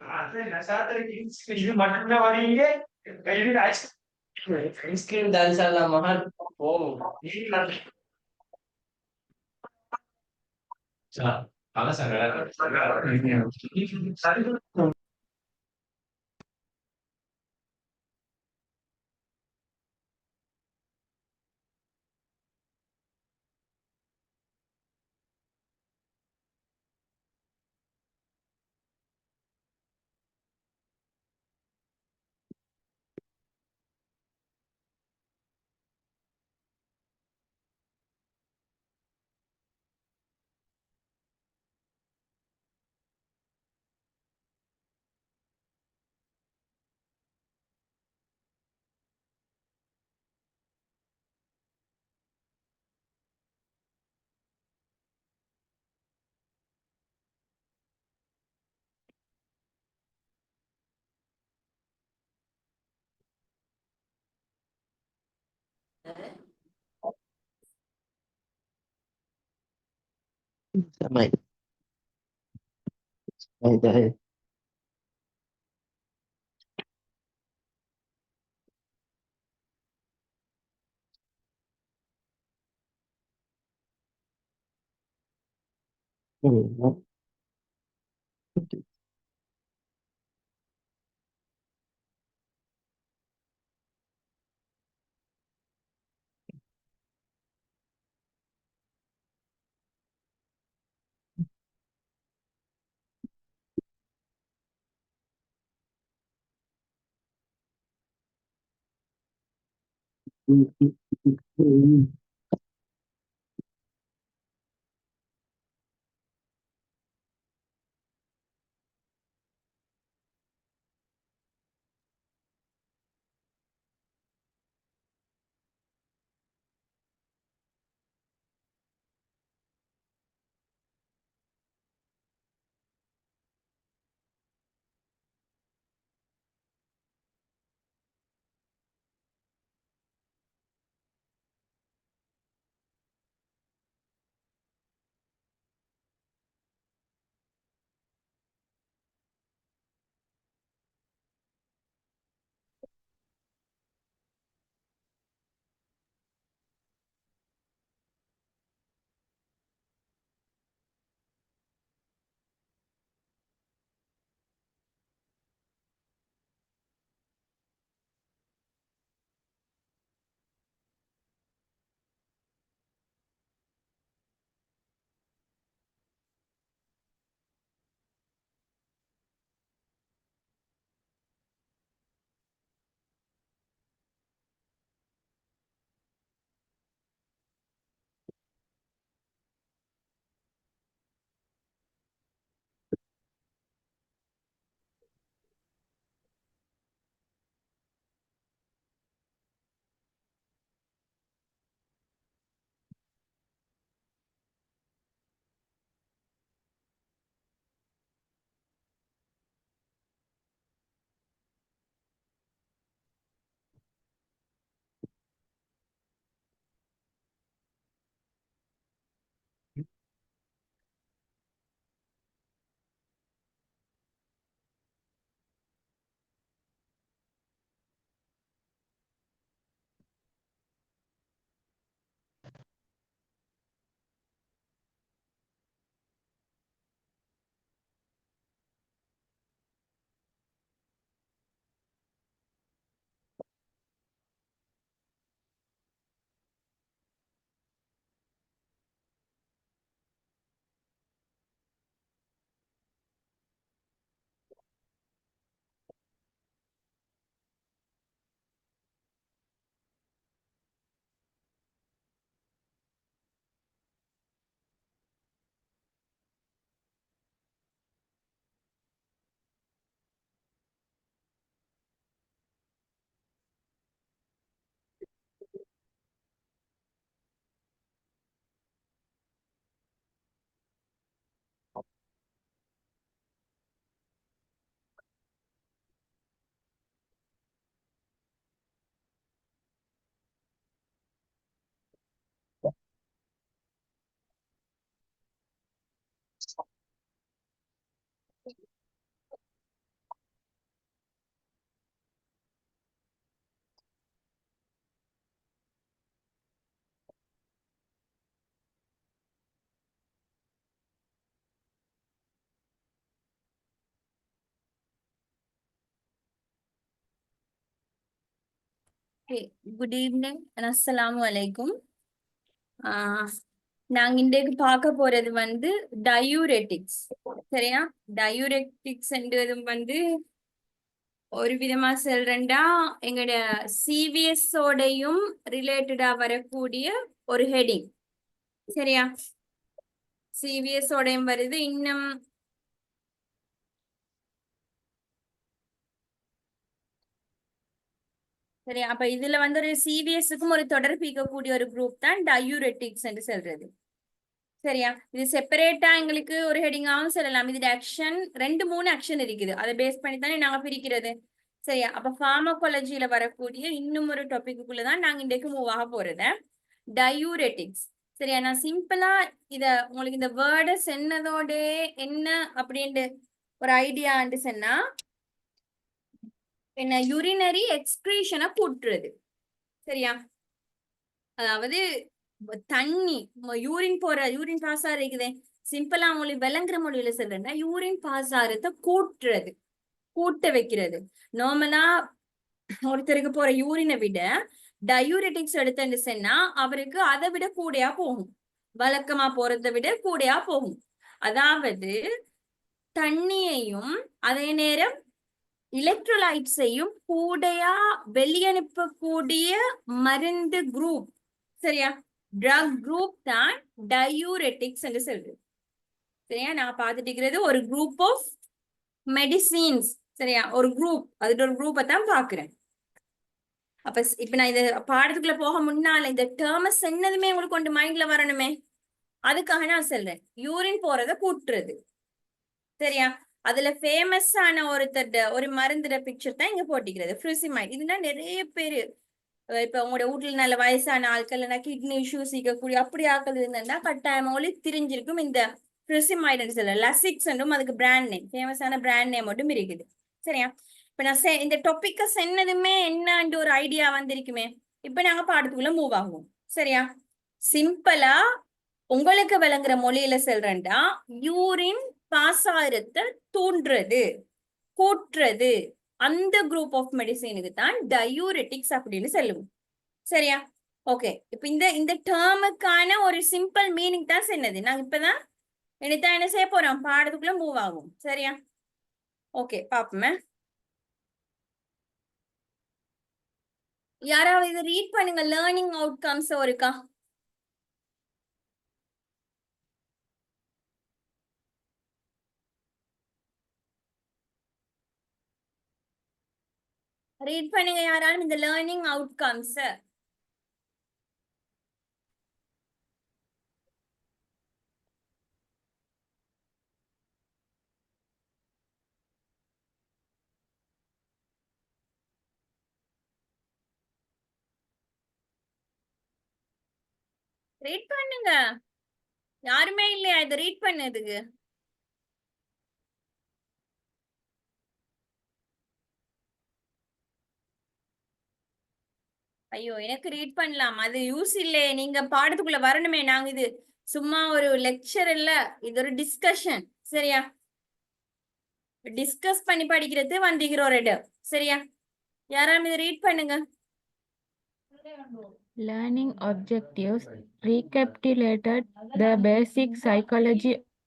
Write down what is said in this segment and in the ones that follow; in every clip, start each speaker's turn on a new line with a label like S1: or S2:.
S1: அது இது மட்டும்தான் வரீங்க. இது ஐஸ்கிரீம் டான்ஸ் ஆடலாமா? ஓ! அதான் sir.
S2: Mày mày đây. Ừ, nó- ừ, ừ, ừ,
S3: Okay, good evening and assalamu alaikum. நாங்க இன்றைக்கு பார்க்க போறது வந்து டயூரெட்டிக்ஸ். சரியா? டயூரெட்டிக்ஸ்ன்றது வந்து ஒரு விதமா சொல்றேன்டா எங்களோட சிவிஎஸ் ஓடையும் ரிலேட்டடா வரக்கூடிய ஒரு ஹெடிங். சரியா? சிவிஎஸ் ஓடையும் வருது. இன்னும் சரியா? அப்ப இதுல வந்து ஒரு சிவிஎஸ்க்கும் ஒரு தொடர்பு இருக்கக்கூடிய ஒரு குரூப் தான் டயூரெட்டிக்ஸ் என்று சொல்றது. சரியா? இது செப்பரேட்டா எங்களுக்கு ஒரு ஹெடிங்காகவும் சொல்லலாம். இது ஆக்ஷன் 2-3 ஆக்ஷன் இருக்குது. அதை பேஸ் பண்ணி தானே நாங்க பிரிக்கிறது. சரியா? அப்ப ஃபார்மகாலஜியில வரக்கூடிய இன்னும் ஒரு டாபிக்குள்ளதான் நாங்க இன்றைக்கு மூவ் ஆக போறது. டயூரெட்டிக்ஸ். சரியா? நான் சிம்பிளா இத உங்களுக்கு இந்த வேர்டை சொன்னதோட என்ன அப்படின்ட்டு ஒரு ஐடியான்னு சொன்னா என்ன யூரினரி எக்ஸ்கிரீஷனை கூட்டுறது. சரியா? அதாவது தண்ணி யூரின் பாஸ் ஆகுது. சிம்பிளா உங்களுக்கு விளங்குற மொழியில சொல்றேன்னா யூரின் பாஸ் ஆகிறத கூட்ட வைக்கிறது. நார்மலா ஒருத்தருக்கு போற யூரினை விட டயூரெட்டிக்ஸ் எடுத்துன்னு சொன்னா அவருக்கு அதை விட கூடையா போகும். வழக்கமா போறதை விட கூடையா போகும். அதாவது தண்ணியையும் அதே நேரம் எலக்ட்ரோலைட்ஸையும் கூடையா வெளியனுப்பக்கூடிய மருந்து குரூப். சரியா? ட்ரக் குரூப் தான் டயூரெட்டிக்ஸ் என்று சொல்றது. சரியா? நான் பார்த்துட்டு இருக்கிறது ஒரு குரூப் ஆஃப் மெடிசின்ஸ். சரியா? ஒரு குரூப், அதுல ஒரு குரூப்பை தான் பாக்குறேன். அப்ப இப்ப நான் இத பாடத்துக்குள்ள போக முன்னால இந்த டேர்மஸ் என்னதுமே உங்களுக்கு கொண்டு மைண்ட்ல வரணுமே, அதுக்காக நான் சொல்றேன். யூரின் போறத கூட்டுறது. சரியா? அதுல ஃபேமஸான ஒரு மருந்துட பிக்சர் தான் இங்க போட்டிக்கிறது, ஃப்ரூசிமைட். இதுதான் நிறைய பேரு இப்ப உங்களோட வீட்டுல நல்ல வயசான ஆட்கள் கிட்னி இஷ்யூஸ் இருக்கக்கூடிய அப்படி ஆட்கள் இருந்தா கட்டாயமா தெரிஞ்சிருக்கும் இந்த ஃப்ரூசிமைட் சொல்ல. லசிக்ஸ் அதுக்கு பிராண்ட் நேம், ஃபேமஸான பிராண்ட் நேம் மட்டும் இருக்குது. சரியா? இப்ப நான் இந்த டாபிக்க சொன்னதுமே என்னன்னு ஒரு ஐடியா வந்திருக்குமே. இப்ப நாங்க பாடத்துக்குள்ள மூவ் ஆகுவோம். சரியா? சிம்பிளா உங்களுக்கு விளங்குற மொழியில சொல்றேன்டா யூரின் பாசாரத்தை தூண்டுறது, கூட்டுறது, அந்த குரூப் ஆஃப் மெடிசினுக்கு தான் டயூரெட்டிக்ஸ் அப்படின்னு சொல்லுவோம். சரியா? ஓகே, இப்ப இந்த டேர்முக்கான ஒரு சிம்பிள் மீனிங் தான் சொன்னது. நாங்க இப்பதான் இனிதான் என்ன செய்ய போறோம், பாடத்துக்குள்ள மூவ் ஆகும். சரியா? ஓகே, பாப்போமே. யாராவது இதை ரீட் பண்ணுங்க. லேர்னிங் அவுட்கம்ஸ் இருக்கா? ரீட் பண்ணுங்க யாராலும் இந்த லேர்னிங் அவுட்கம்ஸ். ரீட் பண்ணுங்க. யாருமே இல்லையா இதை ரீட் பண்ணதுக்கு? ஐயோ, எனக்கு ரீட் பண்ணலாம், அது யூஸ் இல்லையே. நீங்க பாடத்துக்குள்ள வரணுமே. நாங்க இது சும்மா ஒரு லெக்சர் இல்ல, இது ஒரு டிஸ்கஷன். சரியா? டிஸ்கஸ் பண்ணி படிக்கிறது வந்திக்கிறோம் ஒரு இடம். சரியா? யாராவது இதை ரீட் பண்ணுங்க.
S4: Learning objectives recapitulated the basic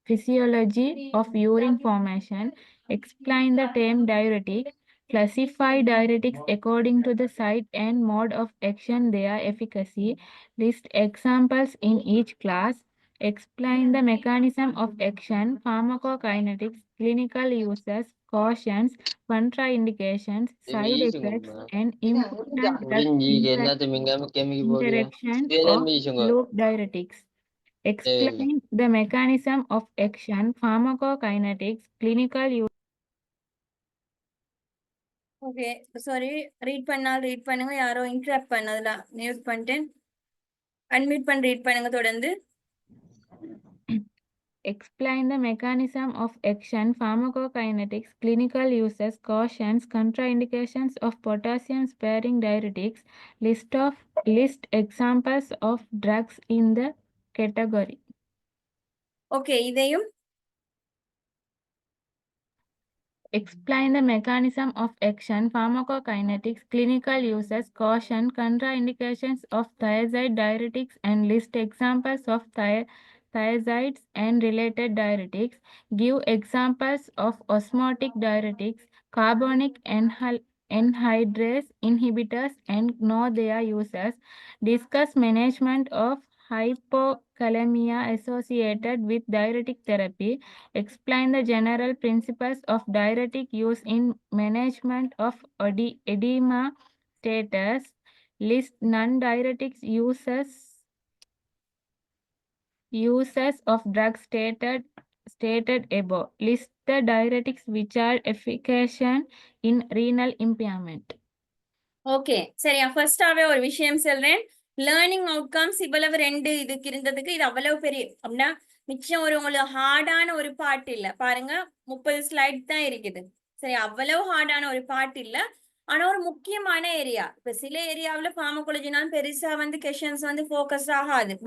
S4: physiology of urine formation, explain the term diuretic, classify diuretics according to the site and mode of action, their efficacy, list examples in each class, explain the mechanism of action, pharmacokinetics, clinical uses, cautions, contraindications, side effects, and important interaction of loop diuretics. Explain the mechanism of action, pharmacokinetics, clinical use.
S3: Okay, sorry. Read பண்ணுங்க. யாரோ interrupt பண்ணதுல mute பண்ணிட்டேன். Unmute பண்ணி read பண்ணுங்க தொடர்ந்து.
S4: Explain the mechanism of action, pharmacokinetics, clinical uses, cautions, contraindications of potassium-sparing diuretics, list examples of drugs in the category.
S3: Okay, இதையும்
S4: Explain the mechanism of action, pharmacokinetics, clinical uses, caution, contraindications of thiazide diuretics, and list examples of thiazides and related diuretics. Give examples of osmotic diuretics, carbonic anhydrase inhibitors, and know their uses. Discuss management of hypokalemia associated with diuretic therapy. Explain the general principles of diuretic use in management of edema status. List non-diuretics uses of drugs stated above. List the diuretics which are efficacious in renal impairment.
S3: Okay சரியா, ஃபர்ஸ்டாவே ஒரு விஷயம் சொல்றேன். Learning outcomes இவ்வளவு ரெண்டு இதுக்கு இருந்ததுக்கு இது அவ்வளவு பெரிய அப்படின்னா மிச்சம் ஒரு உங்களுக்கு ஹார்டான ஒரு பாட்டு இல்ல பாருங்க. 30 ஸ்லைட் தான் இருக்குது. சரி, அவ்வளவு ஹார்டான ஒரு பாட்டு இல்ல. ஆனா ஒரு முக்கியமான ஏரியா. இப்ப சில ஏரியாவுல ஃபார்மகாலஜினாலும் பெருசா வந்து கொஸ்டின்ஸ் வந்து ஃபோக்கஸ்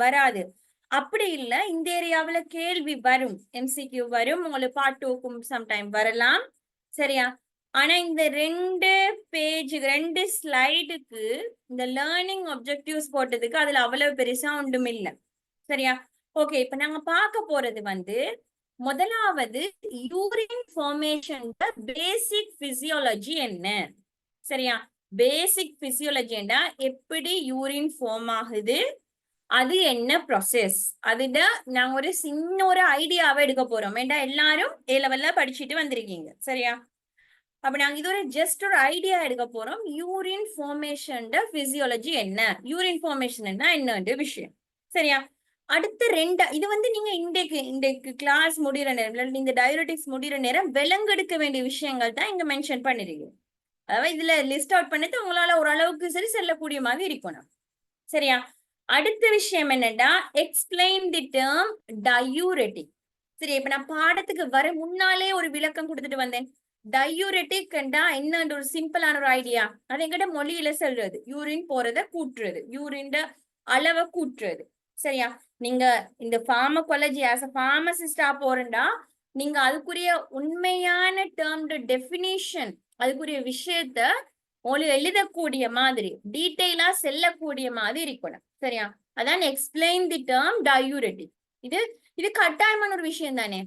S3: வராது. அப்படி இல்ல, இந்த ஏரியாவுல கேள்வி வரும், எம்சிக்யூ வரும், உங்களுக்கு பார்ட் 2க்கும் சம்டைம் வரலாம். சரியா, ஆனா இந்த 2 பேஜ் 2 ஸ்லைடுக்கு இந்த லேர்னிங் ஆப்ஜெக்டிவ்ஸ் போட்டதுக்கு அதுல அவ்வளவு பெருசா ஒன்றும் இல்லை. சரியா, ஓகே. இப்ப நாங்க பார்க்க போறது வந்து முதலாவது யூரின் ஃபார்மேஷன் பேசிக் பிசியாலஜி என்ன. சரியா, பேசிக் பிசியாலஜின்னா எப்படி யூரின் ஃபார்ம் ஆகுது, அது என்ன ப்ராசஸ், அதுட நாங்க ஒரு சின்ன ஒரு ஐடியாவை எடுக்க போறோம். ஏண்டா எல்லாரும் ஏ லெவல்ல படிச்சுட்டு வந்திருக்கீங்க. சரியா, அப்ப நாங்க இது ஒரு ஜஸ்ட் ஒரு ஐடியா எடுக்க போறோம். யூரின் ஃபார்மேஷன் பிசியாலஜி என்ன, யூரின் ஃபார்மேஷன் என்ன விஷயம். சரியா, அடுத்த இது வந்து நீங்க இன்றைக்கு கிளாஸ் முடிகிற நேரம், இந்த டயபெட்டிக்ஸ் முடிகிற நேரம் விலங்கெடுக்க வேண்டிய விஷயங்கள் தான் இங்க மென்ஷன் பண்ணிருக்கீங்க. அதாவது இதுல லிஸ்ட் அவுட் பண்ணிட்டு உங்களால ஓரளவுக்கு சரி செல்லக்கூடிய மாதிரி இருக்கணும். சரியா, அடுத்த விஷயம் என்னன்னா எக்ஸ்பிளைன் தி டேர்ம் டயூரெட்டிக். சரி, இப்ப நான் பாடத்துக்கு வர முன்னாலே ஒரு விளக்கம் கொடுத்துட்டு வந்தேன். டயூரெட்டிக் என்ன ஒரு சிம்பிளான ஒரு ஐடியா. அது எங்கிட்ட மொழியில சொல்றது யூரின் போறத கூட்டுறது, யூரின் அளவை கூட்டுறது. சரியா, நீங்க இந்த ஃபார்மகாலஜி ஆஸ் அ ஃபார்மசிஸ்டா போறேன்டா நீங்க அதுக்குரிய உண்மையான டேர்ம் டெபினிஷன், அதுக்குரிய விஷயத்த உங்களுக்கு எழுதக்கூடிய மாதிரி டீட்டெயிலா செல்லக்கூடிய மாதிரி இருக்கணும். சரியா, அதான் எக்ஸ்பிளைன் தி டேர்ம் டயூரெட்டிக். இது கட்டாயமான ஒரு விஷயம் தானே.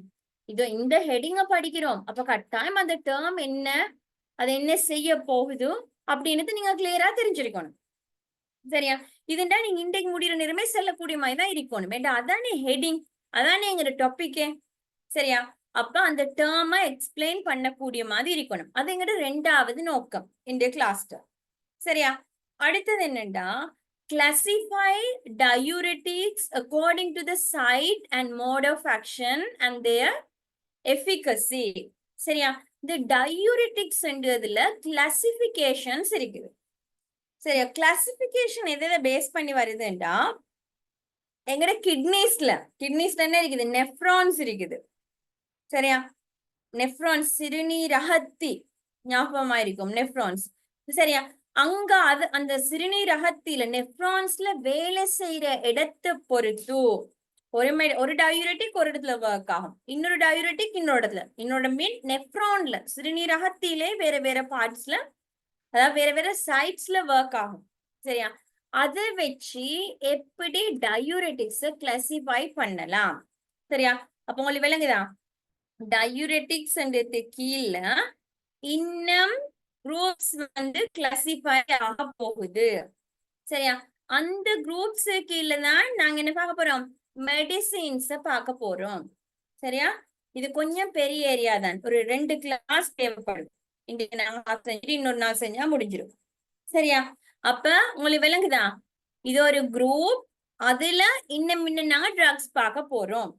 S3: இது இந்த ஹெடிங்க படிக்கிறோம், அப்ப கட்டாயம் அந்த டேர்ம் என்ன, அது என்ன செய்ய போகுது அப்படின்னு நீங்க கிளியரா தெரிஞ்சிருக்கணும். சரியா, இதுண்டா நீங்க இன்றைக்கு முடிகிற நேரமே செல்லக்கூடிய மாதிரி தான் இருக்கணும். வேண்டாம், அதானே ஹெடிங், அதானே எங்க டாபிக்கே. சரியா, அப்ப அந்த டேர்மை எக்ஸ்பிளைன் பண்ணக்கூடிய மாதிரி இருக்கணும். அது எங்கிட்ட 2வது நோக்கம் இந்த கிளாஸ்ல. சரியா, அடுத்தது என்னன்னா classify diuretics according to the site and mode of action and their efficacy. சரியா, இந்த டயூரெட்டிக்ஸ் என்றதுல கிளாசிபிகேஷன்ஸ் இருக்குது. சரியா, கிளாசிபிகேஷன் எதை பேஸ் பண்ணி வருதுன்னா எங்கட கிட்னிஸ்ல என்ன இருக்குது, நெஃப்ரான்ஸ் இருக்குது. சரியா, நெஃப்ரான்ஸ் சிறுநீரகத்தி ஞாபகமா இருக்கும் நெஃப்ரான்ஸ். சரியா, அங்க அந்த சிறுநீரகத்தில நெஃப்ரான்ஸ்ல வேலை செய்யற இடத்தை பொறுத்து ஒரு டயூரெட்டிக் ஒரு இடத்துல ஒர்க் ஆகும், இன்னொரு டயூரெட்டிக் இன்னொரு மீன் நெஃப்ரான்ல சிறுநீரகத்திலே வேற பார்ட்ஸ்ல, அதாவது வேற சைட்ஸ்ல ஒர்க் ஆகும். சரியா, அதை வச்சு எப்படி டயூரெட்டிக்ஸ் கிளாசிஃபை பண்ணலாம். சரியா, அப்ப உங்களுக்கு விளங்குதா, டயூரெட்டிக்ஸ் கீழ இன்னும் குரூப்ஸ் வந்து கிளாசிஃபை ஆக போகுது. சரியா, அந்த குரூப்ஸ் கீழ தான் நாங்க என்ன பார்க்க போறோம், மெடிசின்ஸ் பார்க்க போறோம். சரியா, இது கொஞ்சம் பெரிய ஏரியா தான், ஒரு 2 கிளாஸ் தேவைப்படும். இன்னைக்கு நாங்க செஞ்சுட்டு இன்னொரு நாள் செஞ்சா முடிஞ்சிடும். சரியா, அப்ப உங்களுக்கு விளங்குதா, இது ஒரு குரூப், அதுல இன்னும் நாங்க ட்ரக்ஸ் பார்க்க போறோம்.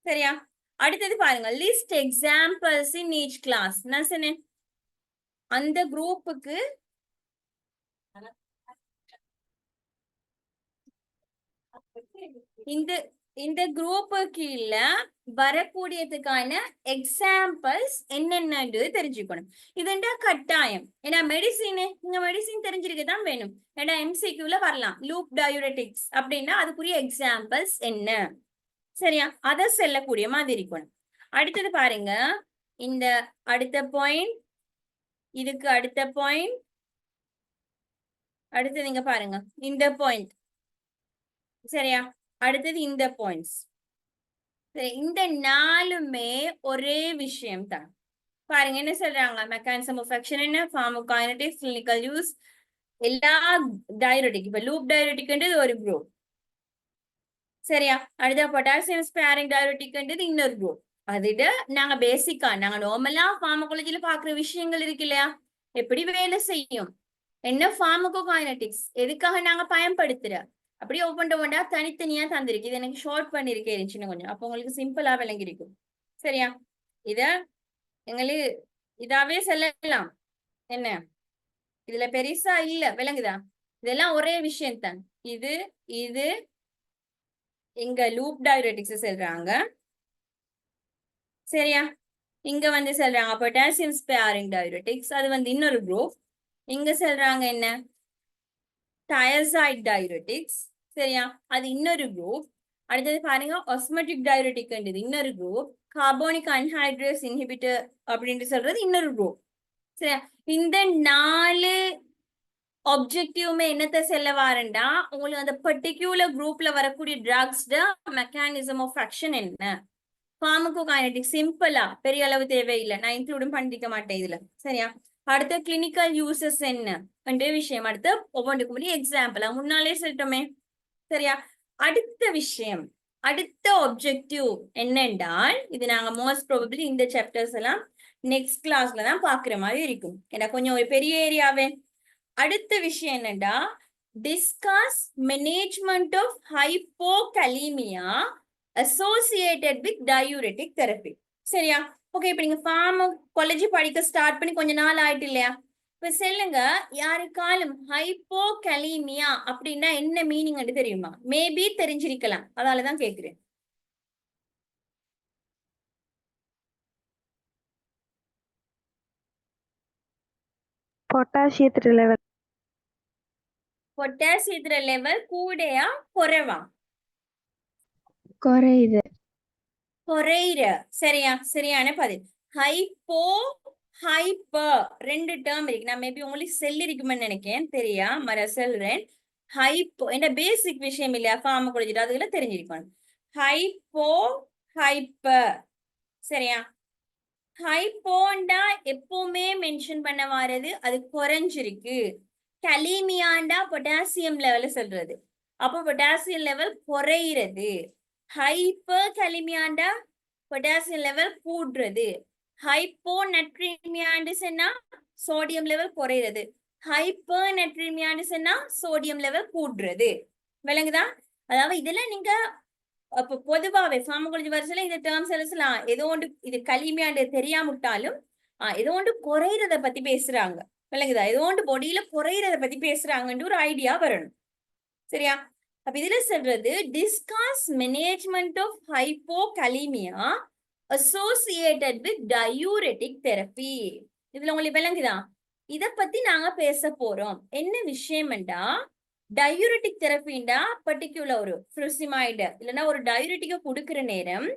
S3: சரியா, அடுத்தது பாருங்க, list examples in each class. நான் சொன்னேன் அந்த குரூப்புக்கு இந்த குரூப்பு கீழ வரக்கூடியதுக்கான எக்ஸாம்பிள்ஸ் என்னென்னு தெரிஞ்சுக்கணும். இதுண்டா கட்டாயம். ஏன்னா மெடிசின் தெரிஞ்சிருக்கதான் வேணும். ஏன்னா எம்சிக்யூல வரலாம் லூப் டயூரெட்டிக்ஸ் அப்படின்னா அதுக்குரிய எக்ஸாம்பிள்ஸ் என்ன. சரியா, அதை செல்லக்கூடிய மாதிரி இருக்கணும். அடுத்தது பாருங்க, இந்த அடுத்த பாயிண்ட், இதுக்கு அடுத்த பாயிண்ட், அடுத்து நீங்க பாருங்க இந்த பாயிண்ட். சரியா? அடுத்தது இந்த பாயிண்ட்ஸ். சரி, இந்த 4மே ஒரே விஷயம் தான். பாருங்க என்ன சொல்றாங்க, மெக்கானிசம் ஆஃப் ஆக்ஷன் என்ன, ஃபார்மகோகைனெடிக்ஸ், கிளினிக்கல் யூஸ், எல்லா டயuretic. இப்ப லூப் டயureticன்றது ஒரு குரூப். சரியா? அடுத்த பொட்டாசியம் ஸ்பேரிங் டயureticன்றது இன்னொரு குரூப். அதுட நாங்க பேசிக்கா நாங்க நார்மலா ஃபார்மகாலஜில பாக்குற விஷயங்கள் இருக்கு இல்லையா, எப்படி வேலை செய்யும், என்ன ஃபார்மகோகைனெடிக்ஸ், எதுக்காக நாங்க பயன்படுத்துற, அப்படியே ஒவ்வொன்றா தனித்தனியா தந்திருக்கு. இது எனக்கு ஷார்ட் பண்ணிருக்கேன் சின்ன கொஞ்சம், அப்போ உங்களுக்கு சிம்பிளா விளங்கிருக்கும். சரியா? இத எங்களுக்கு இதாவே சொல்லலாம். என்ன இதுல பெருசா இல்ல, விளங்குதா? இதெல்லாம் ஒரே விஷயம் தான். இது இது இங்க லூப் டயureticஸ் சொல்றாங்க. சரியா? இங்க வந்து சொல்றாங்க பொட்டாசியம் ஸ்பேரிங் டயureticஸ், அது வந்து இன்னொரு குரூப். இங்க சொல்றாங்க என்ன, thiazide diuretics. சரியா? அது இன்னொரு குரூப். அடுத்தது பாருங்க ஆஸ்மோட்டிக் டயureticன்றது இன்னொரு குரூப். கார்போனிக் அன்ஹைட்ரேஸ் இன்ஹிபிட்டர் அப்படின்ட்டு சொல்றது இன்னொரு குரூப். சரியா? இந்த 4 ஆப்ஜெக்டிவ்மே என்னத்தை செல்ல வாரண்டா, உங்களுக்கு அந்த பர்டிகுலர் குரூப்ல வரக்கூடிய ட்ரக்ஸ் மெக்கானிசம் ஆஃப் ஆக்ஷன் என்ன, ஃபார்மகோகைனெடிக்ஸ் சிம்பிளா பெரிய அளவு தேவையில்லை, நான் இன்க்ளூடும் பண்ணிக்க மாட்டேன் இதுல. சரியா? அடுத்த கிளினிக்கல் யூசஸ் என்ன ரெண்டு விஷயம், அடுத்து ஒவ்வொன்றுக்கு முடியும் எக்ஸாம்பிள் முன்னாலே சொல்லிட்டோமே. சரியா? அடுத்த விஷயம், அடுத்த ஆப்ஜெக்டிவ் என்னென்றால், இது நாங்க மோஸ்ட் ப்ராபபிளி இந்த சாப்டர்ஸ் எல்லாம் நெக்ஸ்ட் கிளாஸ்ல தான் பாக்குற மாதிரி இருக்கும், ஏன்னா கொஞ்சம் ஒரு பெரிய ஏரியாவே. அடுத்த விஷயம் என்னடா, discuss management of hypokalaemia associated with diuretic therapy. சரியா? ஓகே, இப்ப நீங்க ஃபார்மகாலஜி படிக்க ஸ்டார்ட் பண்ணி கொஞ்ச நாள் ஆயிட்டு இல்லையா, இப்ப சொல்லுங்க, யாருக்காலும் ஹைப்போகலீமியா அப்படின்னா என்ன மீனிங் தெரியுமா? மேபி தெரிஞ்சிருக்கலாம், அதனாலதான் கேக்குறேன்.
S5: பொட்டாசியத்தோட லெவல்
S3: பொட்டாசியத்தோட லெவல் கூடயா குறைவா?
S5: குறையுது.
S3: குறையிற. சரியா? சரியான பதில். ஹைப்போ ஹைப்பர் ரெண்டு டேர்ம் இருக்கு. நான் மேபி உங்களுக்கு செல் இருக்குமென்னு நினைக்கிறேன், தெரியா மர சொல்றேன். ஹைப்போ என்ன பேசிக் விஷயம் இல்லையா, ஃபார்மகாலஜி அதுல தெரிஞ்சிருக்கணும். Hypo hyper. சரியா? ஹைப்போண்டா எப்பவுமே மென்ஷன் பண்ண வாரது அது குறைஞ்சிருக்கு. கலீமியாண்டா பொட்டாசியம் லெவல சொல்றது, அப்போ பொட்டாசியம் லெவல் குறையிறது. ஹைப்பர் கலிமியாண்டா பொட்டாசியம் லெவல் கூடுறது. ஹைப்போ நட்ரீமியாண்டு சொன்னா சோடியம் லெவல் குறையிறது. ஹைப்பர் நட்ரீமியாண்டு சொன்னா சோடியம் லெவல் கூடுறது. விளங்குதா? அதாவது இதெல்லாம் நீங்க அப்ப பொதுவாவே ஃபார்மகாலஜி வருஷத்துல இந்த டேர்ம்ஸ் எல்லாம் ஏதோ ஒன்று இது கலிமியாண்டு தெரியாமட்டாலும் ஏதோ ஒன்று குறையிறத பத்தி பேசுறாங்க. விளங்குதா? ஏதோ ஒன்று பொடியில குறையிறத பத்தி பேசுறாங்கன்னு ஒரு ஐடியா வரணும். சரியா? அப்ப இதுல சொல்றது discuss management of hypokalaemia associated with diuretic therapy. இதுல உங்களுக்கு விளங்குதா? இத பத்தி நாங்க பேச போறோம். என்ன விஷயம்டா, டயூரெட்டிக் தெரப்பிண்டா பர்டிகுலர் ஒரு ஃப்ளூசிமைடு இல்லைன்னா ஒரு டயூரெட்டிக்க கொடுக்கிற நேரம்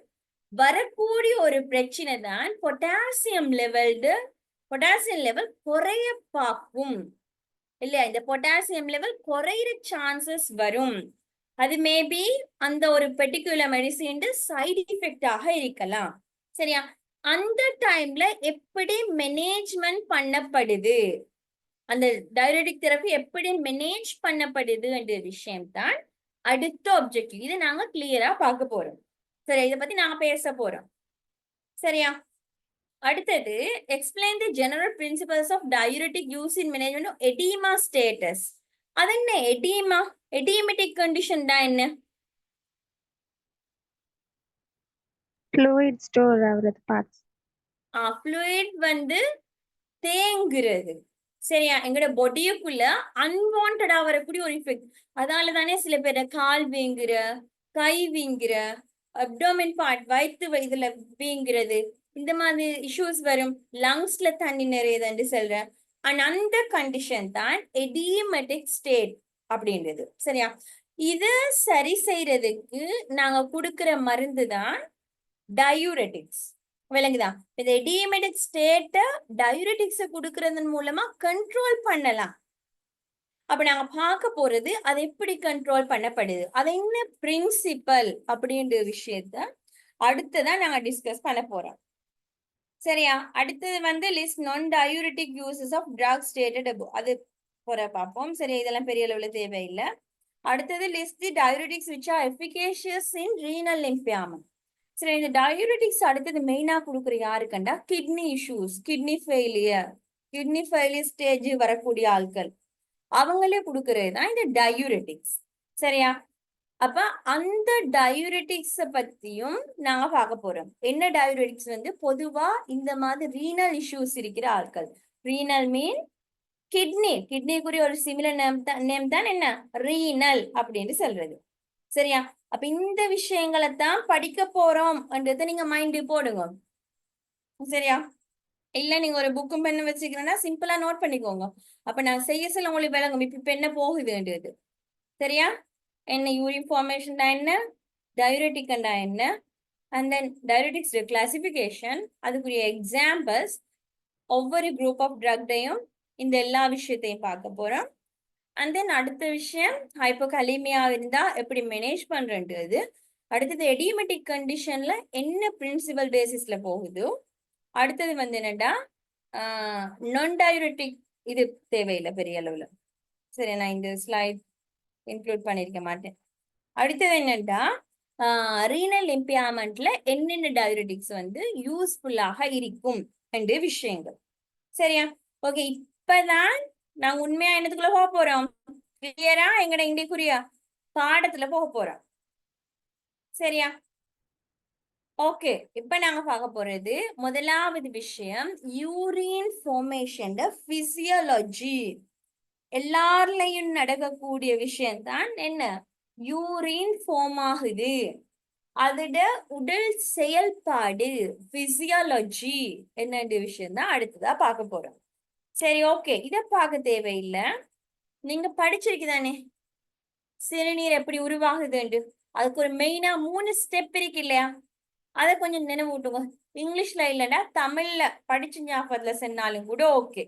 S3: வரக்கூடிய ஒரு பிரச்சனை தான் பொட்டாசியம் லெவல் குறைய பார்க்கும் இல்லையா? இந்த பொட்டாசியம் லெவல் குறையிற சான்சஸ் வரும். அது மேபி அந்த ஒரு பெர்டிகுலர் மெடிசின் சைடு எஃபெக்டாக இருக்கலாம். சரியா? அந்த டைம்ல எப்படி மேனேஜ்மெண்ட் பண்ணப்படுது, அந்த டயூரெட்டிக் தெரப்பி எப்படி மேனேஜ் பண்ணப்படுது என்ற விஷயம் தான் அடுத்த ஆப்ஜெக்டிவ். இதை நாங்க கிளியரா பார்க்க போறோம். சரி, இதை பத்தி நாங்க பேச போறோம். சரியா? அடுத்தது explain the general principles of diuretic use in management of oedema states. அது என்ன எடிமா, எடிமெட்டிக் கண்டிஷன் தான் என்ன?
S5: ஃப்ளூயிட் ஸ்டோர் ஆகுறது பார்ட்ஸ்.
S3: ஃப்ளூயிட் வந்து தேங்குறது. சரியா? எங்களோட பொடியுக்குள்ள அன்வான்டா வரக்கூடிய ஒரு இஃபெக்ட். அதனால தானே சில பேர் கால் வீங்குற, கை வீங்குற, அப்டோமின் பார்ட் வயிற்று இதுல வீங்குறது, இந்த மாதிரி இஷ்யூஸ் வரும். லங்ஸ்ல தண்ணி நிறையுதுன்னு சொல்றேன். அந்த கண்டிஷன் தான் எடிமெட்டிக் ஸ்டேட் அப்படின்றது. சரியா? இது சரி செய்யறதுக்கு நாங்க கொடுக்கிற மருந்து தான் டயூரெட்டிக்ஸ். விளங்குதா? இந்த எடியமெடிக் ஸ்டேட்டை டயூரெட்டிக்ஸை கொடுக்கறதன் மூலமா கண்ட்ரோல் பண்ணலாம். அப்ப நாங்க பார்க்க போறது அது எப்படி கண்ட்ரோல் பண்ணப்படுது, அது என்ன பிரின்சிபல் அப்படின்ற விஷயத்த அடுத்ததான் நாங்க டிஸ்கஸ் பண்ண போறோம். சரியா? அடுத்தது வந்து லிஸ்ட் நான் diuretic uses of drug stated above, அது போற பார்ப்போம். சரியா? இதெல்லாம் பெரிய அளவுல தேவையில்லை. அடுத்தது list the diuretics which are efficacious in renal impairment. சரி, இந்த டயூரிட்டிக்ஸ் அடுத்தது மெயினா கொடுக்குற யாருக்கண்டா kidney issues, kidney failure stage வரக்கூடிய ஆட்கள் அவங்களே கொடுக்கறது தான் இந்த டயூரெட்டிக்ஸ். சரியா? அப்ப அந்த டயூரெட்டிக்ஸ பத்தியும் நாங்க பார்க்க போறோம். என்ன டயூரெட்டிக்ஸ் வந்து பொதுவா இந்த மாதிரி ரீனல் இஷ்யூஸ் இருக்கிற ஆட்கள், ரீனல் மீன் கிட்னிக்குரிய ஒரு சிமிலர் நேம் தான் என்ன, ரீனல் அப்படின்னு சொல்றது. சரியா? அப்ப இந்த விஷயங்களை தான் படிக்க போறோம்ன்றத நீங்க மைண்ட் போடுங்க. சரியா? இல்ல நீங்க ஒரு புக்கும் பெண்ணு வச்சுக்கிறேன்னா சிம்பிளா நோட் பண்ணிக்கோங்க. அப்ப நான் செய்ய சொல்ல உங்களுக்கு விளங்கும் இப்ப என்ன போகுதுன்றது. சரியா? என்ன யூரின் ஃபார்மேஷன் என்ன, டயூரெட்டிக் என்ன, அண்ட் தென் டயூரெட்டிக்ஸ் கிளாசிபிகேஷன், அதுக்குரிய எக்ஸாம்பிள்ஸ், ஒவ்வொரு குரூப் ஆஃப் ட்ரக்டையும் இந்த எல்லா விஷயத்தையும் பார்க்க போறோம். அண்ட் தென் அடுத்த விஷயம் ஹைப்போகலீமியா இருந்தா எப்படி மேனேஜ் பண்றது, அடுத்தது எடியமெட்டிக் கண்டிஷன்ல என்ன பிரின்சிபல் பேசிஸ்ல போகுது, அடுத்தது வந்து என்னடா நான் டயூரெட்டிக் இது தேவையில்லை பெரிய அளவுல. சரி, நான் இந்த ஸ்லைட் இன்க்ளூட் பண்ணிருக்க மாட்டேன். அடுத்தது என்னடா ரீனல் இம்பேர்மெண்ட்ல என்னென்ன டயூரெட்டிக்ஸ் வந்து யூஸ்ஃபுல்லாக இருக்கும் என்ற விஷயங்கள். சரியா? ஓகே, இப்பதான் நாங்க உண்மையா என்னத்துக்குள்ள போக போறோம், கிளியரா எங்கட இங்கேக்குரிய பாடத்துல போக போறோம். சரியா? ஓகே, இப்ப நாங்க பார்க்க போறது முதலாவது விஷயம் யூரின் ஃபார்மேஷன் பிசியாலஜி. எல்லார்லயும் நடக்கக்கூடிய விஷயம் தான் என்ன, யூரின் ஃபார்ம் ஆகுது, அதோட உடல் செயல்பாடு பிசியாலஜி என்னன்ற விஷயம் தான் அடுத்ததா பார்க்க போறோம். சரி, ஓகே, இத பார்க்க தேவையில்லை, நீங்க படிச்சிருக்குதானே சிறுநீர் எப்படி உருவாகுதுன்னு. அதுக்கு ஒரு மெயினா 3 ஸ்டெப் இருக்கு இல்லையா, அதை கொஞ்சம் நினைவூட்டுங்க. இங்கிலீஷ்ல இல்லைன்னா தமிழ்ல படிச்சு ஞாபகத்துல சொன்னாலும் கூட ஓகே.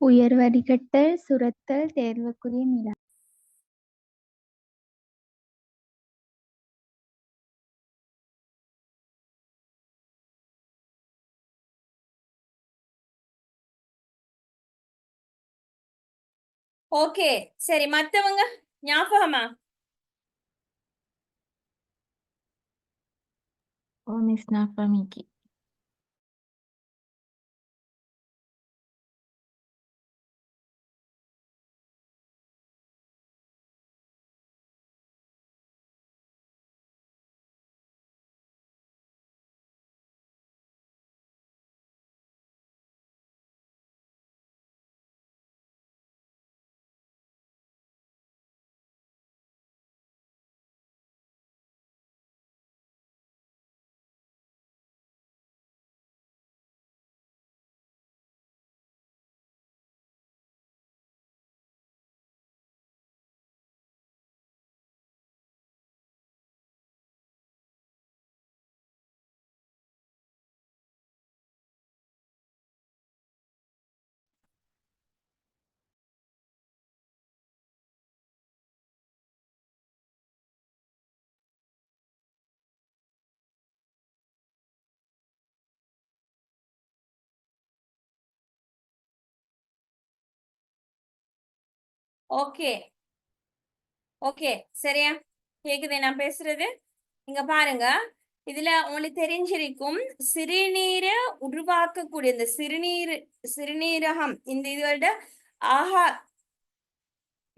S5: உயர் வடிகட்டல், சுரத்தல், தேர்வுக்குரிய நிலை.
S3: ஓகே, சரி, மத்தவங்க ஞாபகமா?
S4: ஓ மிஸ் நாஃபமிக்கு.
S3: ஓகே ஓகே, சரியா? கேக்குது நான் பேசுறது? இங்க பாருங்க, இதுல உங்களுக்கு தெரிஞ்சிருக்கும் சிறுநீரை உருவாக்கக்கூடிய இந்த சிறுநீரகம், இந்த இதோட ஆஹா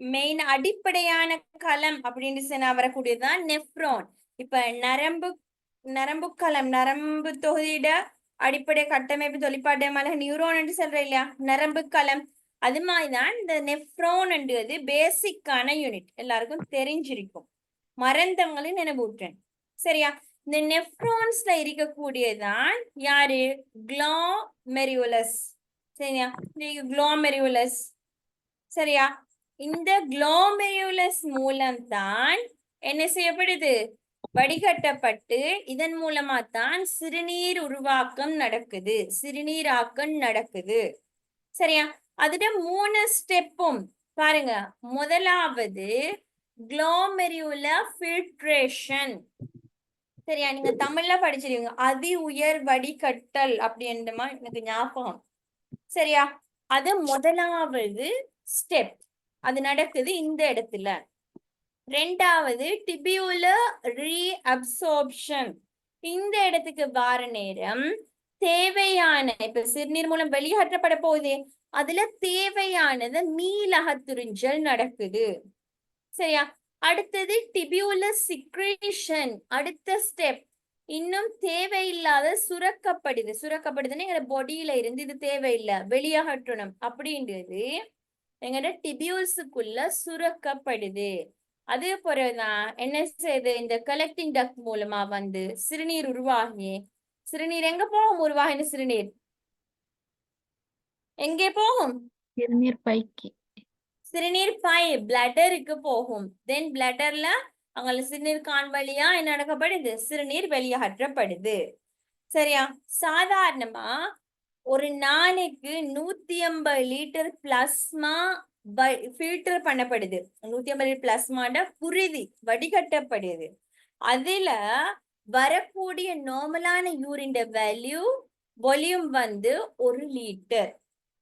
S3: மெயின் அடிப்படையான களம் அப்படின்னு சொன்னா வரக்கூடியதுதான் நெஃப்ரான். இப்ப நரம்பு தொகுதியிட அடிப்படை கட்டமைப்பு தொழிற்பாடு நியூரோன் என்று சொல்ற இல்லையா, நரம்பு களம். அது மாதிரிதான் இந்த நெஃப்ரோன்ன்றது பேசிக்கான யூனிட், எல்லாருக்கும் தெரிஞ்சிருக்கும். மறந்தவங்களையும் நினைவூட்டேன். சரியா, இந்த நெஃப்ரான்ஸ்ல இருக்கக்கூடியதான் யாரு, குளோமெருலஸ். சரியா, குளோமெருலஸ். சரியா, இந்த குளோமெருலஸ் மூலம்தான் என்ன செய்யப்படுது, வடிகட்டப்பட்டு இதன் மூலமா தான் சிறுநீர் உருவாக்கம் நடக்குது, சிறுநீராக்கம் நடக்குது. சரியா, அதுல 3 ஸ்டெப்பும் பாருங்க. முதலாவது குளோமெருலர் ஃபில்ட்ரேஷன். சரியா, நீங்க தமிழ்ல படிச்சிருவீங்க, அதி உயர் வடிகட்டல் அப்படின்றமா எனக்கு ஞாபகம். சரியா, அது முதலாவது ஸ்டெப், அது நடக்குது இந்த இடத்துல. ரெண்டாவது டிபியூலர் ரீஅப்சோர்ப்ஷன். இந்த இடத்துக்கு வார நேரம் தேவையான, இப்ப சிறுநீர் மூலம் வெளியேற்றப்பட போகுது, அதுல தேவையானது மீளகத்துறிஞ்சல் நடக்குது. சரியா, அடுத்தது டிபியூலர் சிக்ரேஷன், அடுத்த ஸ்டெப். இன்னும் தேவையில்லாத சுரக்கப்படுதுன்னு எங்க பாடியில இருந்து இது தேவையில்லை வெளியகற்றணும் அப்படின்றது எங்கட டிபியூல்ஸுக்குள்ள சுரக்கப்படுது. அதே போலதான் என்ன செய்யுது, இந்த கலெக்டிங் டக்ட் மூலமா வந்து சிறுநீர் உருவாகி, சிறுநீர் எங்க போகும், உருவாகின சிறுநீர் எங்கே போகும்,
S4: சிறுநீர் பைக்கு.
S3: சிறுநீர் பை பிளடருக்கு போகும். தென் பிளடர்ல அங்க சிறுநீர் கான் வழியா என்ன நடக்கப்படுது, சிறுநீர் வெளியேற்றப்படுது. சரியா, சாதாரணமா ஒரு நாளைக்கு 150 லிட்டர் பிளாஸ்மா ஃபில்டர் பண்ணப்படுது. 150 லிட்டர் பிளாஸ்மாண்ட குருதி வடிகட்டப்படுது. அதுல வரக்கூடிய நார்மலான யூரின் வேல்யூ வால்யூம் வந்து 1 லிட்டர்.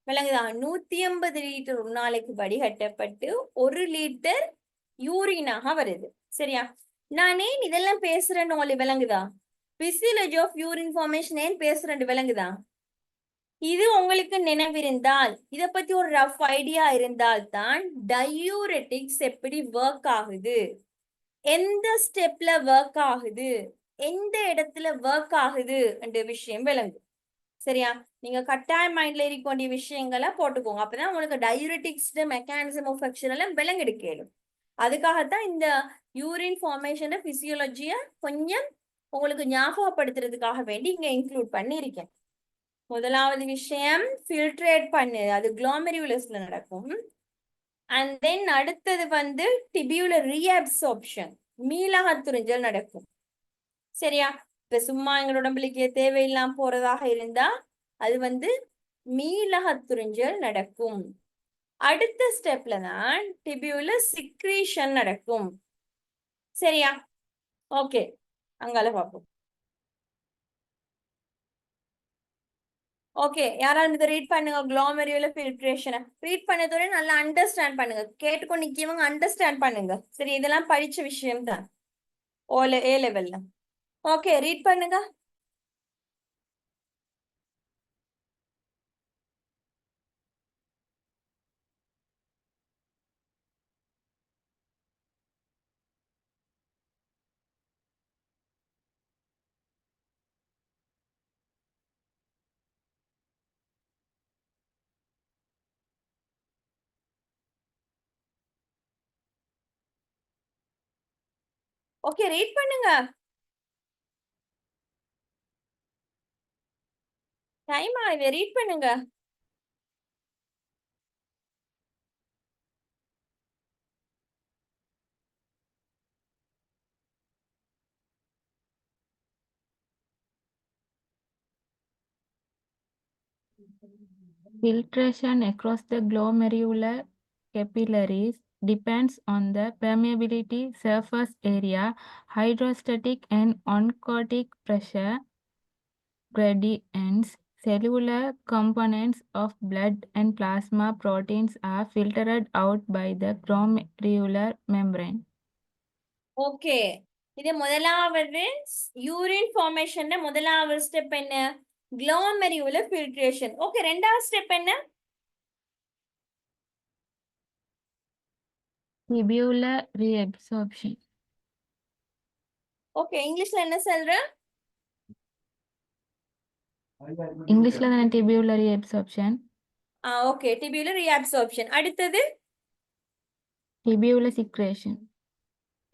S3: விளங்குதா, 150 லிட்டர் ஒரு நாளைக்கு வடிகட்டப்பட்டு 1 லிட்டர் யூரினாக வருது. சரியா, நான் ஏன் இதெல்லாம் பேசுறேன்னு விளங்குதா, பிசியாலஜி ஆஃப் யூரின் ஃபார்மேஷன் ஏன் பேசுறேன் விளங்குதா. இது உங்களுக்கு நினைவிருந்தால், இத பத்தி ஒரு ரஃப் ஐடியா இருந்தால் தான் டயூரெட்டிக்ஸ் எப்படி ஒர்க் ஆகுது, எந்த ஸ்டெப்ல ஒர்க் ஆகுது, எந்த இடத்துல ஒர்க் ஆகுது என்ற விஷயம் விளங்கும். சரியா, நீங்க கட்டாய மைண்ட்ல இருக்க வேண்டிய விஷயங்களை போட்டுக்கோங்க, அப்பதான் உங்களுக்கு டயூரெட்டிக்ஸ் மெக்கானிசம் ஆஃப் ஆக்ஷன் எல்லாம் விளங்கெடுக்கலும். அதுக்காகத்தான் இந்த யூரின் ஃபார்மேஷன் பிசியாலஜிய கொஞ்சம் உங்களுக்கு ஞாபகப்படுத்துறதுக்காக வேண்டி இங்க இன்க்ளூட் பண்ணியிருக்கேன். முதலாவது விஷயம் ஃபில்ட்ரேட் பண்ணு, அது குளோமெருலஸ்ல நடக்கும். அண்ட் தென் அடுத்தது வந்து டிபியூலர் ரீஅப்சார்ப்ஷன், மீளகத்துறிஞ்சல் நடக்கும். சரியா, இப்ப சும்மா எங்களோட உடம்புக்கு தேவையில்லாம போறதாக இருந்தா அது வந்து மீளகத்துறிஞ்சல் நடக்கும். அடுத்த ஸ்டெப்ல தான் டிபியூலர் சிக்ரீஷன் நடக்கும். சரியா, ஓகே, அங்கால பார்ப்போம். ஓகே, யாராவது இதை ரீட் பண்ணுங்க, குளோமெருலர் ஃபில்ட்ரேஷனை ரீட் பண்ணதோட நல்லா அண்டர்ஸ்டாண்ட் பண்ணுங்க, கேட்டுக்கொண்டு நிக்கவங்க அண்டர்ஸ்டாண்ட் பண்ணுங்க. சரி, இதெல்லாம் படிச்ச விஷயம் தான் ஏ லெவல்ல. ஓகே, ரீட் பண்ணுங்க. ஓகே, ரீட் பண்ணுங்க, டைம் ஆகுது, ரீட் பண்ணுங்க.
S4: Filtration across the glomerular capillaries depends on the permeability, surface area, hydrostatic and oncotic pressure gradients. Cellular components of blood and plasma proteins are filtered out by the glomerular membrane.
S3: Okay, இது முதலாவது urine ஃபார்மேஷன்ல முதலாவது step என்ன, glomerular filtration. Okay, ரெண்டாவது step என்ன,
S4: Tubular reabsorption.
S3: Okay, இங்கிலீஷ்ல என்ன சொல்ற?
S4: இங்கிலீஷ்ல தானே tubular reabsorption.
S3: Okay, tubular reabsorption. அடுத்தது
S4: டிபியூலர் சிக்ரேஷன்.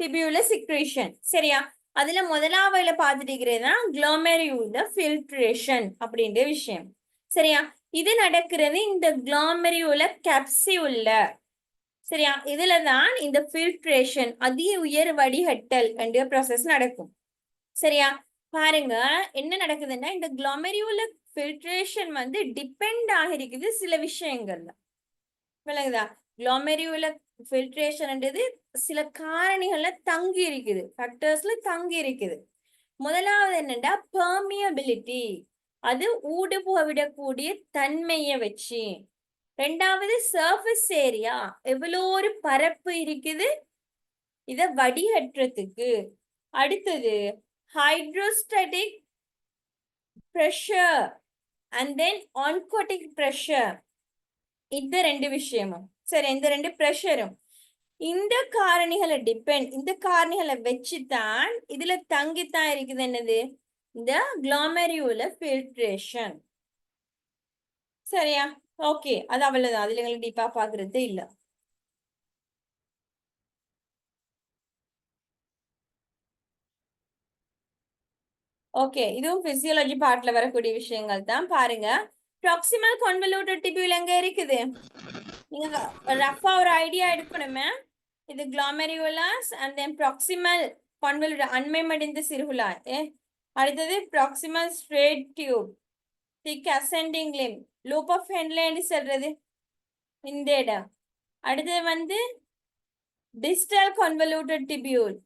S3: டிபியூலர் சிக்ரேஷன். சரியா? அதுல முதலாவதுல பாத்துட்டீங்கன்னா குளோமெருலர் ஃபில்ட்ரேஷன் அப்படின்ற விஷயம். சரியா? இது நடக்கிறது இந்த குளோமெருலர் கேப்சியூல்ல. சரியா? இதுலதான் இந்த ஃபில்ட்ரேஷன் அதி உயர் வடிகட்டல் என்ற ப்ராசஸ் நடக்கும். சரியா? பாருங்க என்ன நடக்குதுன்னா இந்த குளோமெருலர் ஃபில்ட்ரேஷன் வந்து டிபெண்ட் ஆகிருக்குது சில விஷயங்கள்ல. விளங்குதா? குளோமெருலர் ஃபில்ட்ரேஷன்ன்றது சில காரணிகள்ல தங்கி இருக்குது, ஃபேக்டர்ஸ்ல தங்கி இருக்குது. முதலாவது என்னன்னா பெர்மியபிலிட்டி, அது ஊடுபுக விடக்கூடிய தன்மையை வச்சு. ரெண்டாவது சர்ஃபேஸ் ஏரியா, எவ்வளோ ஒரு பரப்பு இருக்குது இத வடிகட்டுறதுக்கு. அடுத்தது hydrostatic pressure and then oncotic pressure. இந்த ரெண்டு விஷயமும் சரி, இந்த ரெண்டு ப்ரெஷரும் இந்த காரணிகளை இந்த காரணிகளை வச்சுதான் இதுல தங்கித்தான் இருக்குது என்னது இந்த குளோமெருலர் ஃபில்ட்ரேஷன். சரியா? ஓகே, அது அவ்வளவுதான், அதுல எங்களுக்கு டீப்பா பாக்குறது இல்ல. ஓகே, இதுவும் பிசியாலஜி பார்ட்ல வரக்கூடிய விஷயங்கள் தான். பாருங்க, ப்ராக்சிமல் கான்வல்யூட்டட் டிபியூல் எங்க இருக்குது? நீங்க ரஃபா ஒரு ஐடியா எடுக்கணுமே. இது குளோமெருலஸ் அண்ட் தென் ப்ராக்சிமல் கான்வல்யூட்டட் அண்மை மடிந்த சிறுகுழாய். அடுத்தது proximal straight tube, thick ascending limb, loop of ஹென்லேன்னு சொல்றது இந்த இடம். அடுத்தது வந்து டிஸ்டல் கான்வல்யூட்டட் டிபியூல்.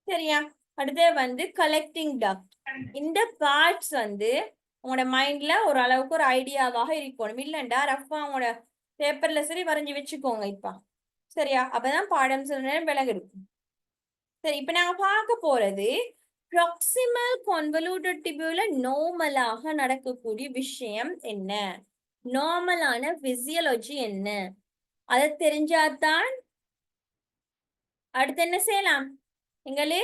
S3: சரியா? அடுத்தது வந்து கலெக்டிங் டக்ட். இந்த பார்ட்ஸ் வந்து உங்களோட மைண்ட்ல ஒரு அளவுக்கு ஒரு ஐடியாவாக இருக்கணும். இல்லைண்டா ரஃபா உங்களோட பேப்பர்ல சரி வரைஞ்சி வச்சுக்கோங்க இப்ப. சரியா? அப்பதான் பாடம் சொல்ற விலகு இருக்கும். சரி, இப்ப நாங்க பார்க்க போறது ப்ராக்சிமல் கான்வல்யூட்டட் டிபியூல நார்மலாக நடக்கக்கூடிய விஷயம் என்ன, நார்மலான பிசியாலஜி என்ன, அதை தெரிஞ்சாதான் அடுத்து என்ன செய்யலாம், எங்களே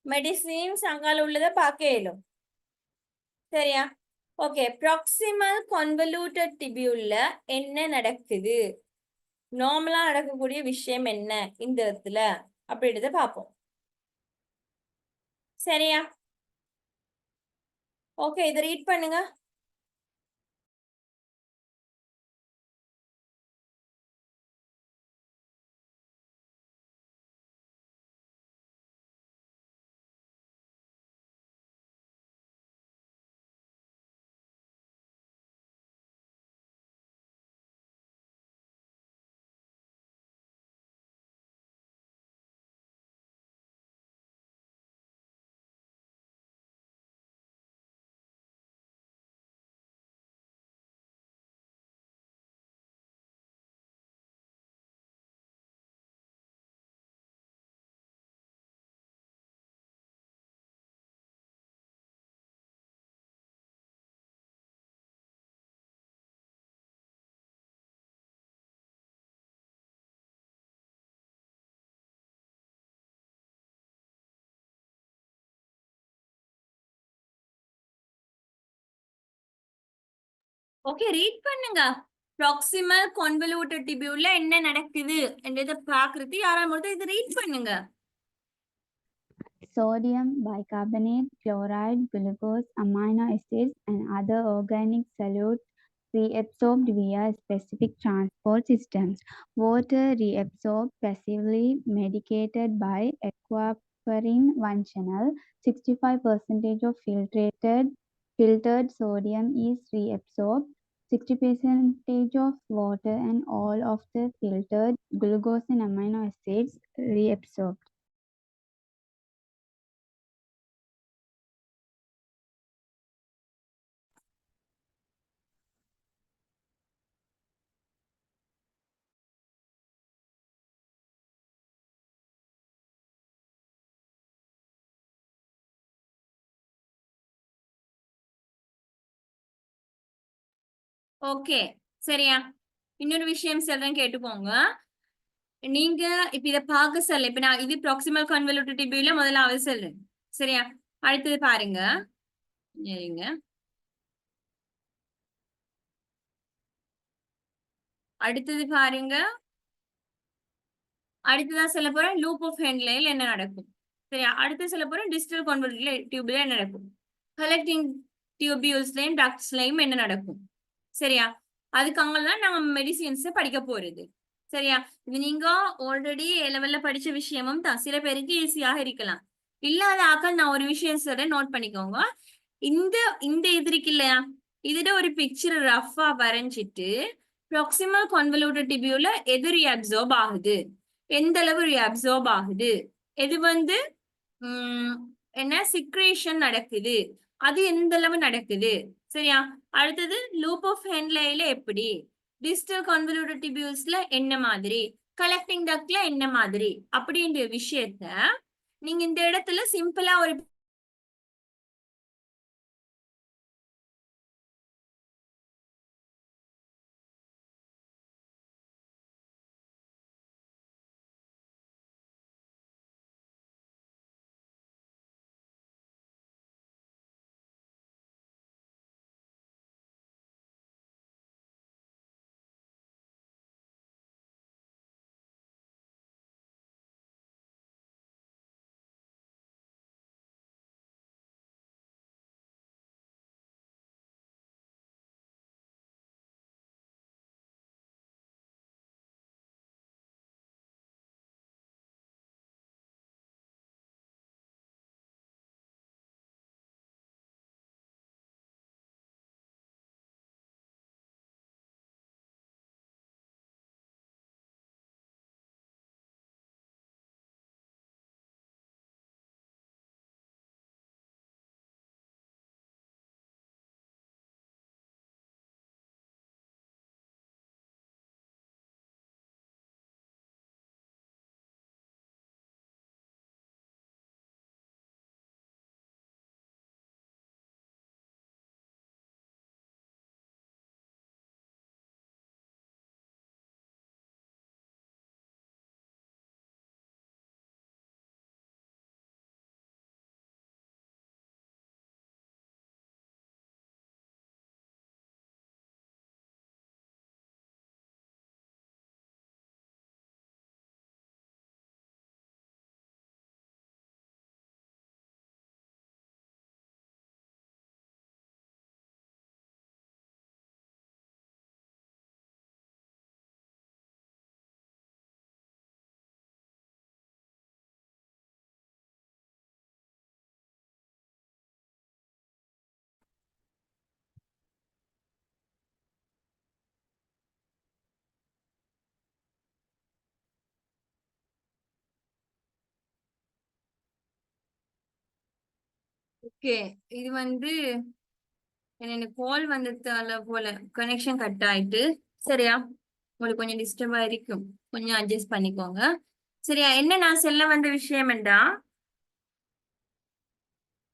S3: மெடிசின்ஸ் அங்கால உள்ளதை பார்க்க இயலும். சரியா? ஓகே, ப்ராக்சிமல் கான்வல்யூட்டட் டிபியூல்ல என்ன நடக்குது, நார்மலா நடக்கக்கூடிய விஷயம் என்ன இந்த இடத்துல அப்படின்றத பார்ப்போம். சரியா? ஓகே, இதை ரீட் பண்ணுங்க. ஓகே, ரீட் பண்ணுங்க. ப்ராக்சிமல் கான்வல்யூட்டட் டிபியூல்ல என்ன நடக்குது என்றதை பார்க்கறது யாராவது மட்டும் இதை ரீட் பண்ணுங்க.
S5: Sodium bicarbonate, chloride, glucose, amino acids, and other organic solutes reabsorbed via specific transport systems. Water reabsorbed passively mediated by aquaporin one channel. 65% of filtered sodium is reabsorbed. 60% of water and all of the filtered glucose and amino acids reabsorbed.
S3: Okay, சரியா? இன்னொரு விஷயம் சொல்றேன், கேட்டுக்கோங்க. நீங்க இப்ப இத பார்க்க சொல்ல இப்ப நான் இது ப்ராக்சிமல் கான்வல்யூட்டட் டிபியூல முதலாவது சொல்றேன். சரியா? அடுத்தது பாருங்க. சரிங்க. அடுத்தது பாருங்க. அடுத்ததான் சொல்ல போறேன் லூப் ஆஃப் ஹென்லேயில் என்ன நடக்கும். சரியா? அடுத்து சொல்ல போறேன் டிஜிட்டல் கான்வல்யூட்டட் டியூப்ல என்ன நடக்கும். கலெக்டிங் டியூபியூல்ஸ்லயும் டக்ட்ஸ்லயும் என்ன நடக்கும். சரியா? அதுக்கு அங்கெல்லாம் நாங்க மெடிசின்ஸ் படிக்க போறது. சரியா? இது நீங்க ஆல்ரெடி லெவல்ல படிச்ச விஷயமும் தான். சில பேருக்கு ஈஸியாக இருக்கலாம். இல்லாத ஆக்கள் நான் ஒரு விஷயம் சொல்றேன், நோட் பண்ணிக்கோங்க. இந்த இந்த இது இருக்கு இல்லையா, இதுல ஒரு பிக்சர் ரஃபா வரைஞ்சிட்டு ப்ராக்சிமல் கான்வல்யூட்டட் டிபியூல எது ரீஅப்சார்ப் ஆகுது, எந்த அளவு ரீஅப்சார்ப் ஆகுது, எது வந்து என்ன சிக்ரேஷன் நடக்குது, அது எந்த அளவு நடக்குது. சரியா? அடுத்தது லூப் ஆஃப் ஹென்லேயில எப்படி, டிஜிட்டல் கான்வல்யூட்டட் டிபியூல்ஸ்ல என்ன மாதிரி, கலெக்டிங் டக்ட்ல என்ன மாதிரி அப்படின்ற விஷயத்த நீங்க இந்த இடத்துல சிம்பிளா ஒரு ஓகே. இது வந்து எனக்கு கால் வந்ததால போல கனெக்ஷன் கட் ஆயிட்டு. சரியா? உங்களுக்கு கொஞ்சம் டிஸ்டர்பா இருக்கும், கொஞ்சம் அட்ஜஸ்ட் பண்ணிக்கோங்க. சரியா? என்ன நான் சொல்ல வந்த விஷயம் என்றா,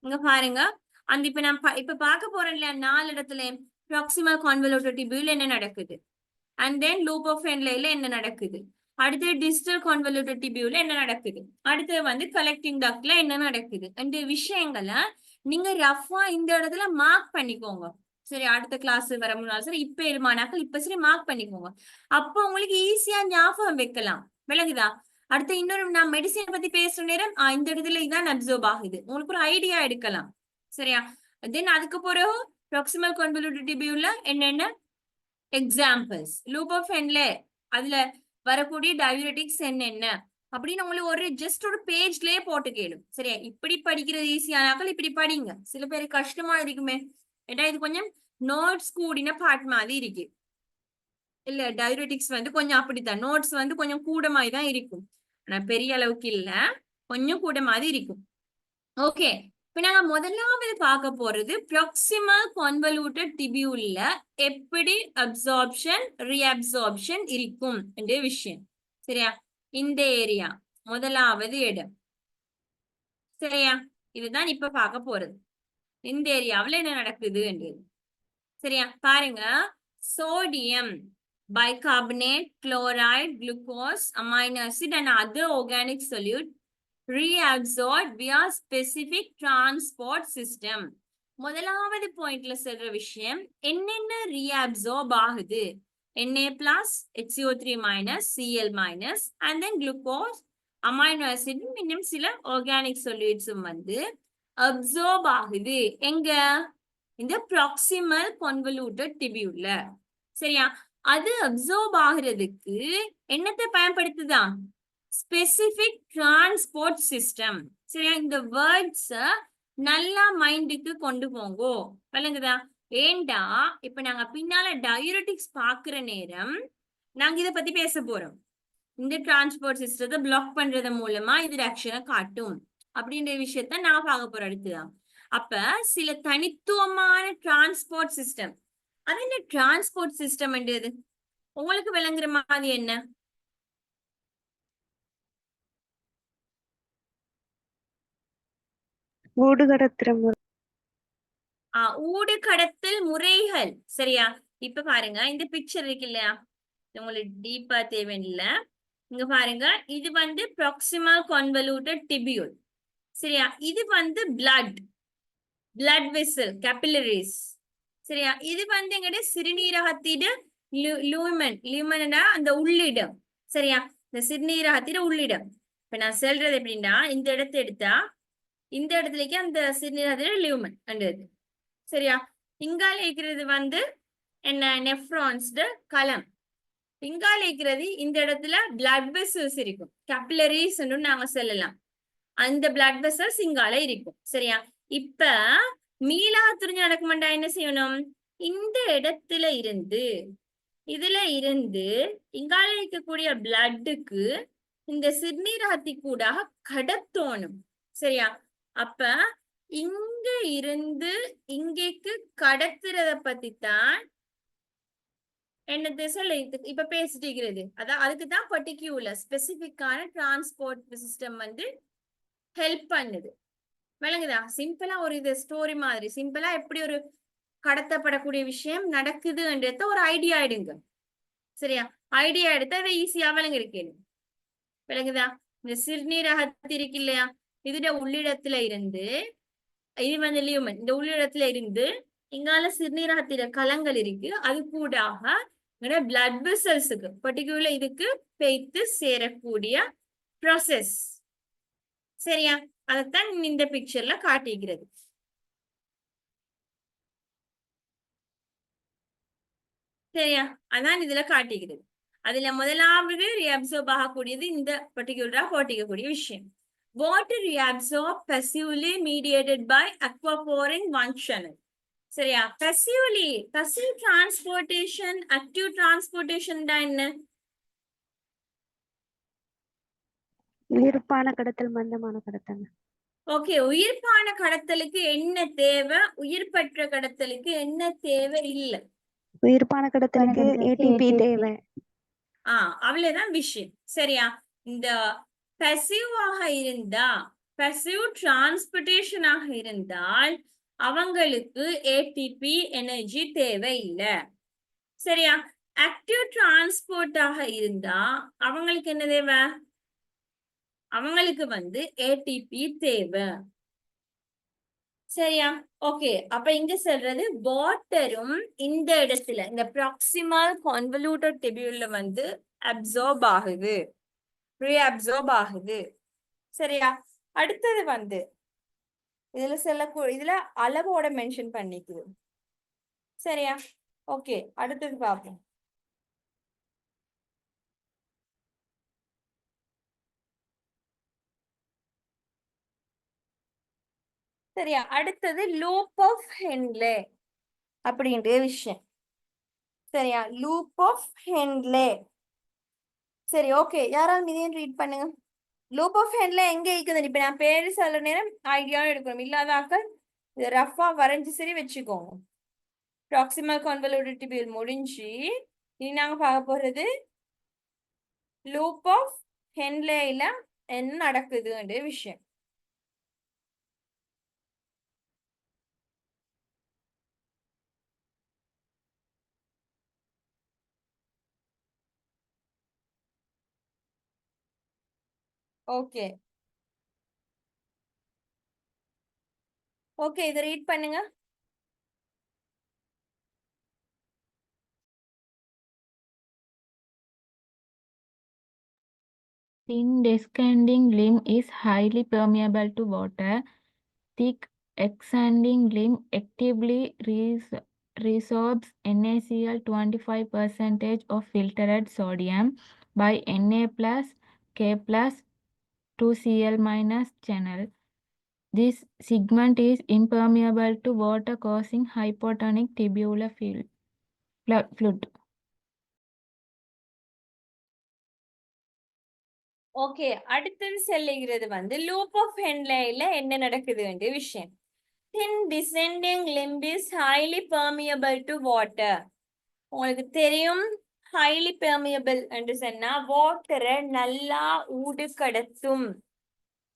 S3: இங்க பாருங்க. அந்த இப்ப நான் இப்ப பார்க்க போறேன் இல்லையா 4 இடத்துல ப்ராக்சிமல் கான்வல்யூட்டட் டிபியூல என்ன நடக்குது, அண்ட் தென் லூப் ஆஃப் ஹென்லேயில என்ன நடக்குது, அடுத்து டிஜிட்டல் கான்வல்யூட்டட் டிபியூல என்ன நடக்குது, அடுத்து வந்து கலெக்டிங் டக்ட்ல என்ன நடக்குது, இந்த விஷயங்களை நீங்க ரஃபா இந்த இடத்துல மார்க் பண்ணிக்கோங்க. சரி, அடுத்த கிளாஸ் வர முன்னாள் சரி, இப்ப இருமானாக்கள் இப்ப சரி மார்க் பண்ணிக்கோங்க. அப்போ உங்களுக்கு ஈஸியா ஞாபகம் வைக்கலாம். விளங்குதா? அடுத்து இன்னொரு நான் மெடிசின் பத்தி பேசுற நேரம் இந்த இடத்துல இதான் அப்சர்வ் ஆகுது, உங்களுக்கு ஒரு ஐடியா எடுக்கலாம். சரியா? தென் அதுக்கு பிறகு ப்ராக்சிமல் கான்வல்யூட்டட் டிபியூல என்னென்ன எக்ஸாம்பிள்ஸ், லூப் ஆஃப் ஹென்ல அதுல வரக்கூடிய டயூரெட்டிக்ஸ் என்னென்ன அப்படின்னு உங்களுக்கு ஒரு ஜஸ்ட் ஒரு பேஜ்லயே போட்டு கேளும். சரியா? இப்படி படிக்கிறது ஈஸியானாக்கள் இப்படி படிங்க. சில பேருக்கு கஷ்டமா இருக்குமே, ஏன்னா இது கொஞ்சம் நோட்ஸ் கூடின பார்ட் மாதிரி இருக்கு. இல்ல டயூரெட்டிக்ஸ் வந்து கொஞ்சம் அப்படித்தான், நோட்ஸ் வந்து கொஞ்சம் கூட மாதிரி தான் இருக்கும், ஆனா பெரிய அளவுக்கு இல்ல, கொஞ்சம் கூட மாதிரி இருக்கும். ஓகே. இப்ப நாங்க முதலாவது பார்க்க போறது ப்ராக்சிமல் கான்வல்யூட்டட் டிபியூல்ல எப்படி அப்சார்ப்ஷன் ரீஅப்சார்ப்ஷன் இருக்கும் என்ற விஷயம். சரியா? இந்த ஏரியா முதலாவது இடம். சரியா? இதுதான் இப்ப பார்க்க போறது. இந்த ஏரியாவில் என்ன நடக்குது என்றது. சரியா? பாருங்க, sodium bicarbonate, chloride, glucose, amino acid, and other organic solute reabsorbed via specific transport system. முதலாவது பாயிண்ட்ல சொல்ற விஷயம் என்னென்ன reabsorb ஆகுது. Na plus, HCO3 minus, Cl minus, and then glucose, amino acid, இன்னும் சில organic solutes வந்து absorb ஆகுது. எங்க? இந்த proximal convoluted tubule. சரியா? அது அப்சர்வ் ஆகுறதுக்கு என்னத்தை பயன்படுத்துதான்? Specific transport system. சரியா? இந்த வேர்ட்ஸ் நல்லா மைண்டுக்கு கொண்டு போங்கோ. விளங்குதா? ஏண்டா இப்ப நாங்க பின்னால டயூரெட்டிக்ஸ் பாக்குற நேரம் நாங்க இத பத்தி பேச போறோம். இந்த டிரான்ஸ்போர்ட் சிஸ்டத்தை பிளாக் பண்றது மூலமா இது ஆக்ஷனை காட்டும் அப்படின்ற விஷயத்த நான் பார்க்க போறேன் அடுத்துதான். அப்ப சில தனித்துவமான டிரான்ஸ்போர்ட் சிஸ்டம். அது என்ன டிரான்ஸ்போர்ட் சிஸ்டம் என்றது உங்களுக்கு விளங்குற மாதிரி என்ன? ஊடுகடத்தல் முறைகள். சரியா? இப்ப பாருங்க இந்த பிக்சர் இருக்கு இல்லையா, உங்களுக்கு டீப்பா தேவையில்லை. இங்க பாருங்க, இது வந்து ப்ராக்சிமல் கான்வல்யூட்டட் டிபியூல். சரியா? இது வந்து பிளட் வெசல் கேபிலரிஸ். சரியா? இது வந்து எங்கட சிறுநீரகத்திட லியூமன்டா அந்த உள்ளிடம். சரியா? இந்த சிறுநீரகத்திட உள்ளிடம். இப்ப நான் சொல்றது எப்படின்னா, இந்த இடத்தை எடுத்தா இந்த இடத்துலக்கு அந்த சிறுநீரகத்திட லியூமன் அண்டது. சரியா? இங்கால இருக்கிறது வந்து என்ன? நெஃப்ரான்ஸ் களம். இங்கால இருக்கிறது இந்த இடத்துல பிளட் வெசல்ஸ் இருக்கும், கேபிலரிஸ் நாங்க சொல்லலாம். அந்த பிளட் வெசல்ஸ் இங்கால இருக்கும். சரியா? இப்ப மீளா துரிஞ்சு நடக்குமாண்டா என்ன செய்யணும்? இந்த இடத்துல இருந்து இதுல இருந்து இங்கால இருக்கக்கூடிய பிளட்டுக்கு இந்த சிறுநீரகத்தி கூட கடத்தோணும். சரியா? அப்ப இங்க இருந்து இங்கேக்கு கடத்துறத பத்தி தான் என்ன திசையில இப்ப பேசிட்டு இருக்கிறது. அதான் அதுக்குதான் பர்டிகுலர் ஸ்பெசிபிக்கான டிரான்ஸ்போர்ட் சிஸ்டம் வந்து ஹெல்ப் பண்ணுது. விளங்குதா? சிம்பிளா ஒரு இது ஸ்டோரி மாதிரி சிம்பிளா எப்படி ஒரு கடத்தப்படக்கூடிய விஷயம் நடக்குதுன்றத ஒரு ஐடியா எடுங்க. சரியா? ஐடியா எடுத்தா அதை ஈஸியா விளங்கிருக்கேன். விளங்குதா? இந்த சிறுநீரகத்து இருக்கு இல்லையா, இதுட உள்ளிடத்துல இருந்து இது வந்து லியூமன், இந்த உள்ளிடத்துல இருந்து இங்கால சிறுநீரகத்தில களங்கள் இருக்கு, அது கூடாக பிளட் வெசல்ஸுக்கு பர்டிகுலர் இதுக்கு பெய்த்து சேரக்கூடிய ப்ராசஸ். சரியா? அதைத்தான் இந்த பிக்சர்ல காட்டிக்கிறது. சரியா? அதான் இதுல காட்டிக்கிறது. அதுல முதலாவது reabsorb ஆகக்கூடியது இந்த பர்டிகுலரா போட்டிக்கக்கூடிய விஷயம். Water reabsorb passively mediated by aquaporin one channel. சரியா? passively, passive transportation, active transportation தான் என்ன?
S5: உயிர்ப்பான கடத்தல், மந்தமான கடத்தல்.
S3: ஓகே, உயிர்ப்பான கடத்தலுக்கு என்ன தேவை, உயிர்பற்ற கடத்தலுக்கு என்ன தேவை இல்லை.
S5: உயிர்ப்பான கடத்தலுக்கு ஏடிபி தேவை.
S3: அவ்வளவுதான் விஷயம். சரியா? இந்த பசிவாக இருந்தா, பசிவ் டிரான்ஸ்போர்டேஷனாக இருந்தால் அவங்களுக்கு ஏடிபி எனர்ஜி தேவை இல்லை. சரியா? ஆக்டிவ் டிரான்ஸ்போர்ட்டாக இருந்தா அவங்களுக்கு என்ன தேவை? அவங்களுக்கு வந்து ஏடிபி தேவை. சரியா? ஓகே, அப்ப இங்க சொல்றது வாட்டரும் இந்த இடத்துல இந்த ப்ராக்சிமல் கான்வல்யூட்டட் டிபியூல்ல வந்து அப்சார்ப் ஆகுது, ரீஅப்சார்ப் ஆகுது. சரியா? அடுத்தது வந்து இதுல அளவோட மென்ஷன் பண்ணிக்குது. சரியா? ஓகே, அடுத்தது பார்ப்போம். சரியா? அடுத்தது லூப் ஆஃப் ஹென்லே அப்படின்ற விஷயம். சரியா? Loop of Henle. சரி, ஓகே, யாராவது இதையும் ரீட் பண்ணுங்க. லூப் ஆஃப் ஹென்லே எங்க இருக்குது? இப்ப நான் பேரு சொல்ல நேரம் ஐடியாவும் எடுக்கணும். இல்லாதாக்கள் இதை ரஃபா வரைஞ்சு சரி வச்சுக்கோங்க. ப்ராக்சிமல் கான்வல்யூட்டட் டிபியூல் முடிஞ்சு இனி நாங்க பார்க்க போறது லூப் ஆஃப் ஹென்லேல என்ன நடக்குதுன்ற விஷயம். ஓகே ஓகே, இதை ரீட் பண்ணுங்க.
S4: Thin descending limb is highly permeable to water. Thick extending limb actively resorbs NaCl 25% of filtered sodium by Na plus K plus 2Cl minus channel. This segment is impermeable to water, causing hypotonic tubular fluid.
S3: Okay, அடுத்தது சொல்லுகிறது loop of ஹென்லேல என்ன நடக்குது வேண்டிய விஷயம். Thin descending limb is highly permeable to water. உங்களுக்கு தெரியும் highly permeable என்று சொன்னா வாட்டரை நல்லா ஊடு கடத்தும்.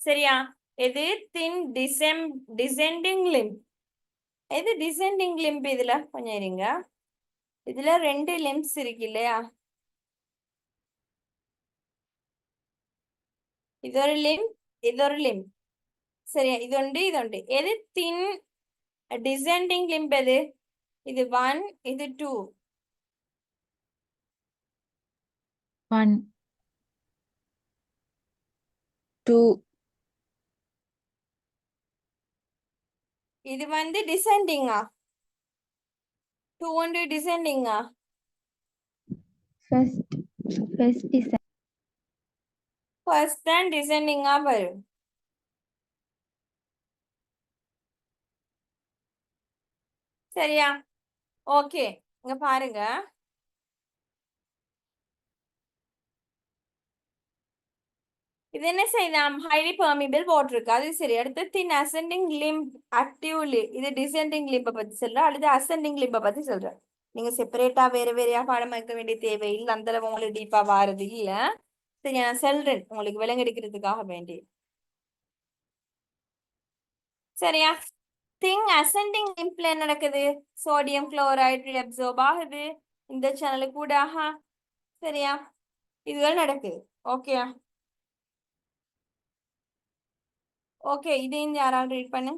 S3: சரியா? இது thin descending limb. இது descending limb. இதுல கொஞ்சம் இருங்க. இதுல 2 limbs இருக்கு இல்லையா? இதொரு limb, இதொரு limb. சரியா? இதுண்டு. எது thin descending limb? எது? இது 1, இது 2.
S4: 1, 2.
S3: இது descending-ஆ? 2 ஒன்று descending-ஆ? First தான் descending-ஆ வரும். சரியா? ஓகே, இங்க பாருங்க. இது என்ன செய்யலாம்? ஹைலி பெர்மிபிள் வாட்டர் இருக்கு, அது சரி. அடுத்து தின் அசெண்டிங் லிம்ப் ஆக்டிவ்லி, இது டிசெண்டிங் லிம்பை பத்தி சொல்றேன், அல்லது அசெண்டிங் லிம்பை பத்தி சொல்றேன். நீங்க செப்பரேட்டா வேறையா பாடம் வைக்க வேண்டிய தேவை இல்லை, அந்த அளவு உங்களுக்கு டீப்பா வாரது இல்ல. சரி, நான் சொல்றேன் உங்களுக்கு விளங்கெடுக்கிறதுக்காக வேண்டி. சரியா? திங் அசெண்டிங் லிம்ப்ல என்ன நடக்குது? சோடியம் குளோரைடு ரீஅப்சர்ப் ஆகுது இந்த சேனலுக்கு கூடாக. சரியா? இதுகள் நடக்குது. ஓகே ஓகே, இதையும் யாராவது ரீட் பண்ணு.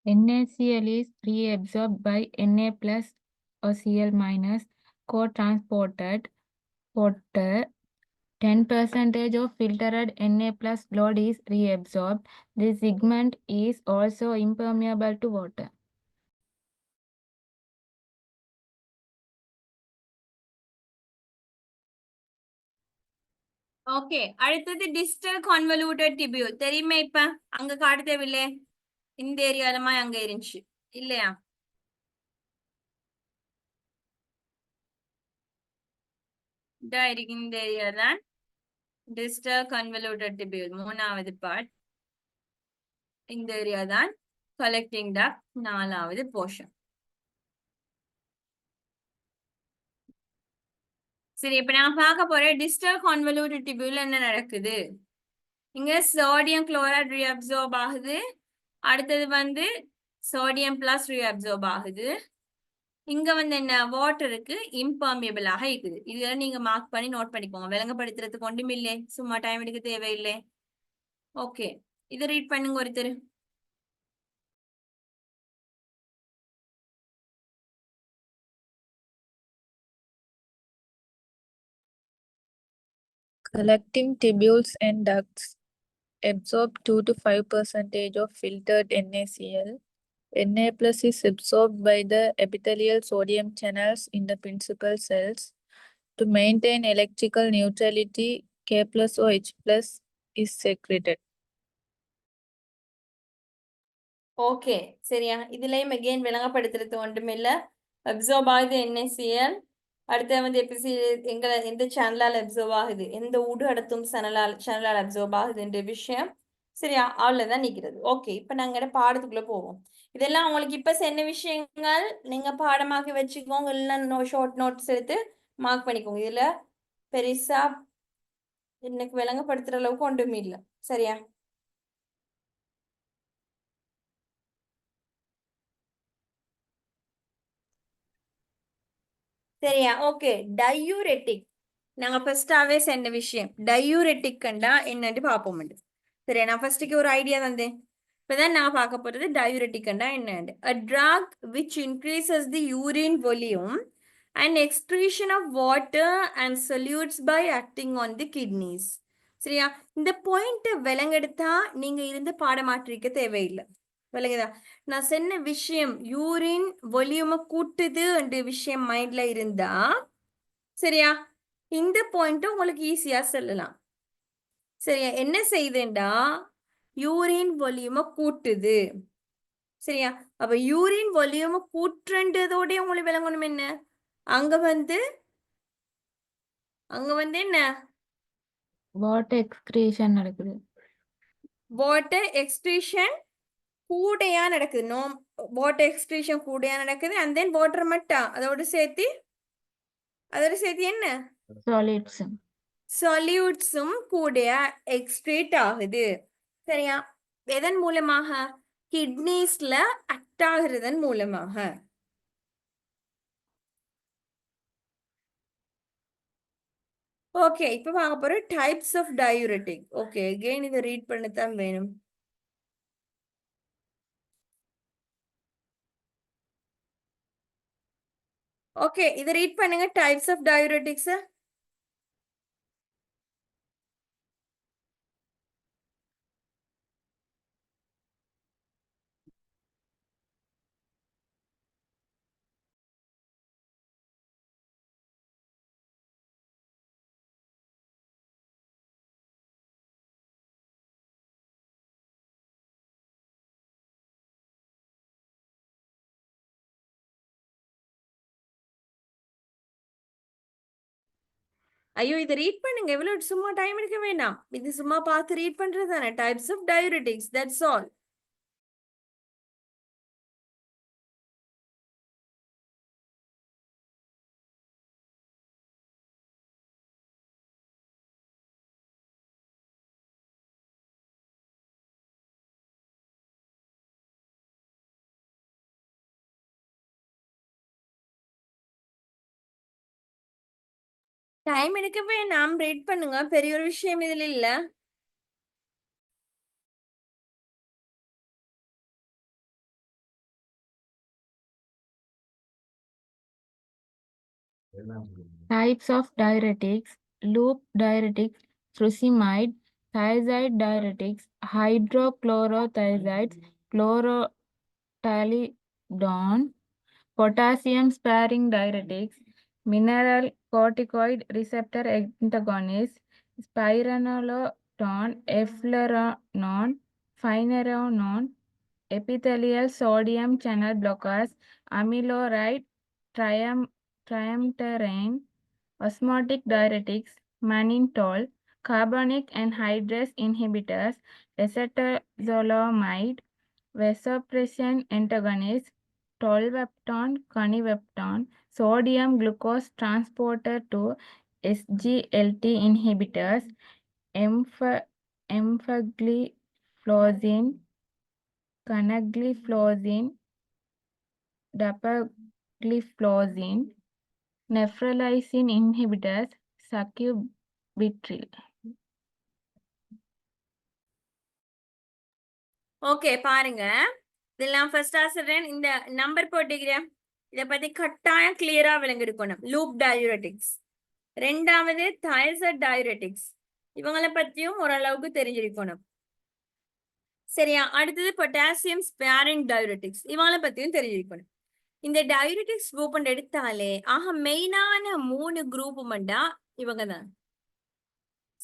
S4: NaCl is reabsorbed by Na plus or Cl minus co-transported water. 10% of filtered Na plus load is reabsorbed. This segment is also impermeable to water.
S3: Okay, அடுத்தது டிஸ்டல் கான்வல்யூட்டட் டிபியூல். தெரியுமே? இப்ப அங்க காட்ட தேவையில்லை, இந்த ஏரியாலமா அங்க இருந்துச்சு இல்லையா? இருக்கு, இந்த ஏரியா தான் டிஸ்டல் கான்வல்யூட்டட் டிபியூல், 3வது பார்ட். இந்த ஏரியா தான் கலெக்டிங் டக்ட், 4வது போர்ஷன். சரி, இப்ப நான் பார்க்க போறேன் டிஸ்டல் கான்வல்யூட்டட் டிபியூல் என்ன நடக்குது. இங்க சோடியம் குளோரைடு ரீஅப்சர்ப் ஆகுது, அடுத்தது சோடியம் பிளஸ் ரீஅப்சர்ப் ஆகுது. இங்க என்ன வாட்டருக்கு இம்பர்மியபிளாக இருக்குது. இதுல நீங்க மார்க் பண்ணி நோட் பண்ணிக்கோங்க, விளங்கப்படுத்துறதுக்கு ஒன்றும் இல்லை, சும்மா டைம் எடுக்க தேவையில்லை. ஓகே, இதை ரீட் பண்ணுங்க ஒருத்தர்.
S6: Collecting tubules and ducts absorb 2 to 5% of filtered NaCl. Na plus is absorbed by the epithelial sodium channels in the principal cells. To maintain electrical neutrality, K plus or H plus is secreted.
S3: Okay, சரியா? இதுலயும் again விளங்கப்படுத்துறது ஒன்றுமில்ல. Observe ஆகுது NaCl, அடுத்து எந்த சேனலால் observe ஆகுது, எந்த ஊடு அடத்தும் சேனலால் observe ஆகுதுன்ற விஷயம். சரியா? அவ்வளவுதான் நிக்கிறது. ஓகே, இப்ப நாங்க பாடத்துக்குள்ள போவோம். இதெல்லாம் உங்களுக்கு இப்ப என்ன விஷயங்கள் நீங்க பாடமாக்கி வச்சுக்கோங்க, இல்லைன்னா ஷார்ட் நோட்ஸ் எடுத்து மார்க் பண்ணிக்கோங்க. இதுல பெருசா எனக்கு விளங்கப்படுத்துற அளவுக்கு ஒன்றுமே இல்லை. சரியா? சரியா? ஓகே. டயூரெட்டிக் நாங்க ஃபர்ஸ்டாவே சொன்ன விஷயம். டயூரெட்டிக் கண்டா என்னன்னு பார்ப்போம். சரியா? நான் ஃபர்ஸ்ட்டுக்கு ஒரு ஐடியா தந்தேன். இப்பதான் நான் பார்க்க போறது டயூரெட்டிக் கண்டா என்னன்னு. A drug which increases the urine volume and excretion of water and solutes by acting on the kidneys. சரியா? இந்த பாயிண்ட் விளங்கெடுத்தா நீங்க இருந்து பாடமாற்றிக்க தேவையில்லை. விளங்குதா? நான் சொன்ன விஷயம் யூரின் வால்யூமை கூட்டுது என்ற விஷயம் மைண்ட்ல இருந்தா சரியா இந்த பாயிண்ட் உங்களுக்கு ஈஸியா சொல்லலாம். சரியா? என்ன செய்யுதுண்டா யூரின் வால்யூமை கூட்டுது. சரியா? அப்ப யூரின் வால்யூமை கூட்டுறதோட உங்களுக்கு விளங்கணும் என்ன அங்க வந்து என்ன
S4: வாட்டர் எக்ஸ்கிரீஷன் நடக்குது.
S3: வாட்டர் எக்ஸ்கிரீஷன் கூடையா நடக்குது. நோ வாட்டர் எக்ஸ்கிரீஷன் கூடையா நடக்குது. அண்ட் தென் வாட்டர் மட்டும் அதோட சேர்த்து என்ன
S4: சாலிட்ஸ்.
S3: சொல்யூட்ஸும் கூடையா எக்ஸ்கிரீட் ஆகுது. சரியா? எதன் மூலமாக? கிட்னிஸ்ல அக்ட் ஆகுறதன் மூலமாக. ஓகே, இப்ப பார்க்க போற types of diuretic. Okay, again இதை ரீட் பண்ணத்தான் வேணும். ஓகே, இதை ரீட் பண்ணுங்க. Types of diuretics. ஐயோ, இதை ரீட் பண்ணுங்க. எவ்வளவு சும்மா டைம் எடுக்க வேண்டாம். இது சும்மா பார்த்து ரீட் பண்றது தானே. Types of diuretics, that's all. Time எடுக்க வேண்டாம், ரீட் பண்ணுங்க. பெரிய ஒரு விஷயம் இதுல இல்ல.
S4: Types of diuretics: loop diuretics, furosemide, thiazide diuretics, hydrochlorothiazides, chlorothalidone, potassium-sparing diuretics, mineral corticoid receptor antagonists, spironolactone, eflornithine, finerenone, epithelial sodium channel blockers, amiloride, triamterene, osmotic diuretics, mannitol, carbonic anhydrase inhibitors, acetazolamide, vasopressin antagonists, tolvaptan, conivaptan, sodium glucose transporter 2, SGLT inhibitors, empagliflozin, canagliflozin, dapagliflozin, neprilysin inhibitors, sacubitril.
S3: Okay, பாருங்க. இதெல்லாம் ஃபர்ஸ்டா சொல்றேன். இந்த number போட்டுக்கிறேன். இதை பத்தி கட்டாயம் கிளியரா விளங்கெடுக்கணும். லூப் டயூரெட்டிக்ஸ். ரெண்டாவது thiazide diuretics. இவங்களை பத்தியும் ஓரளவுக்கு தெரிஞ்சிருக்கணும். சரியா? அடுத்தது பொட்டாசியம் ஸ்பேரிங் டயூரெட்டிக்ஸ். இவங்களை பத்தியும் தெரிஞ்சிருக்கணும். இந்த டயூரெட்டிக்ஸ் குரூப் எடுத்தாலே மெயினான 3 குரூப் மண்டா இவங்க தான்.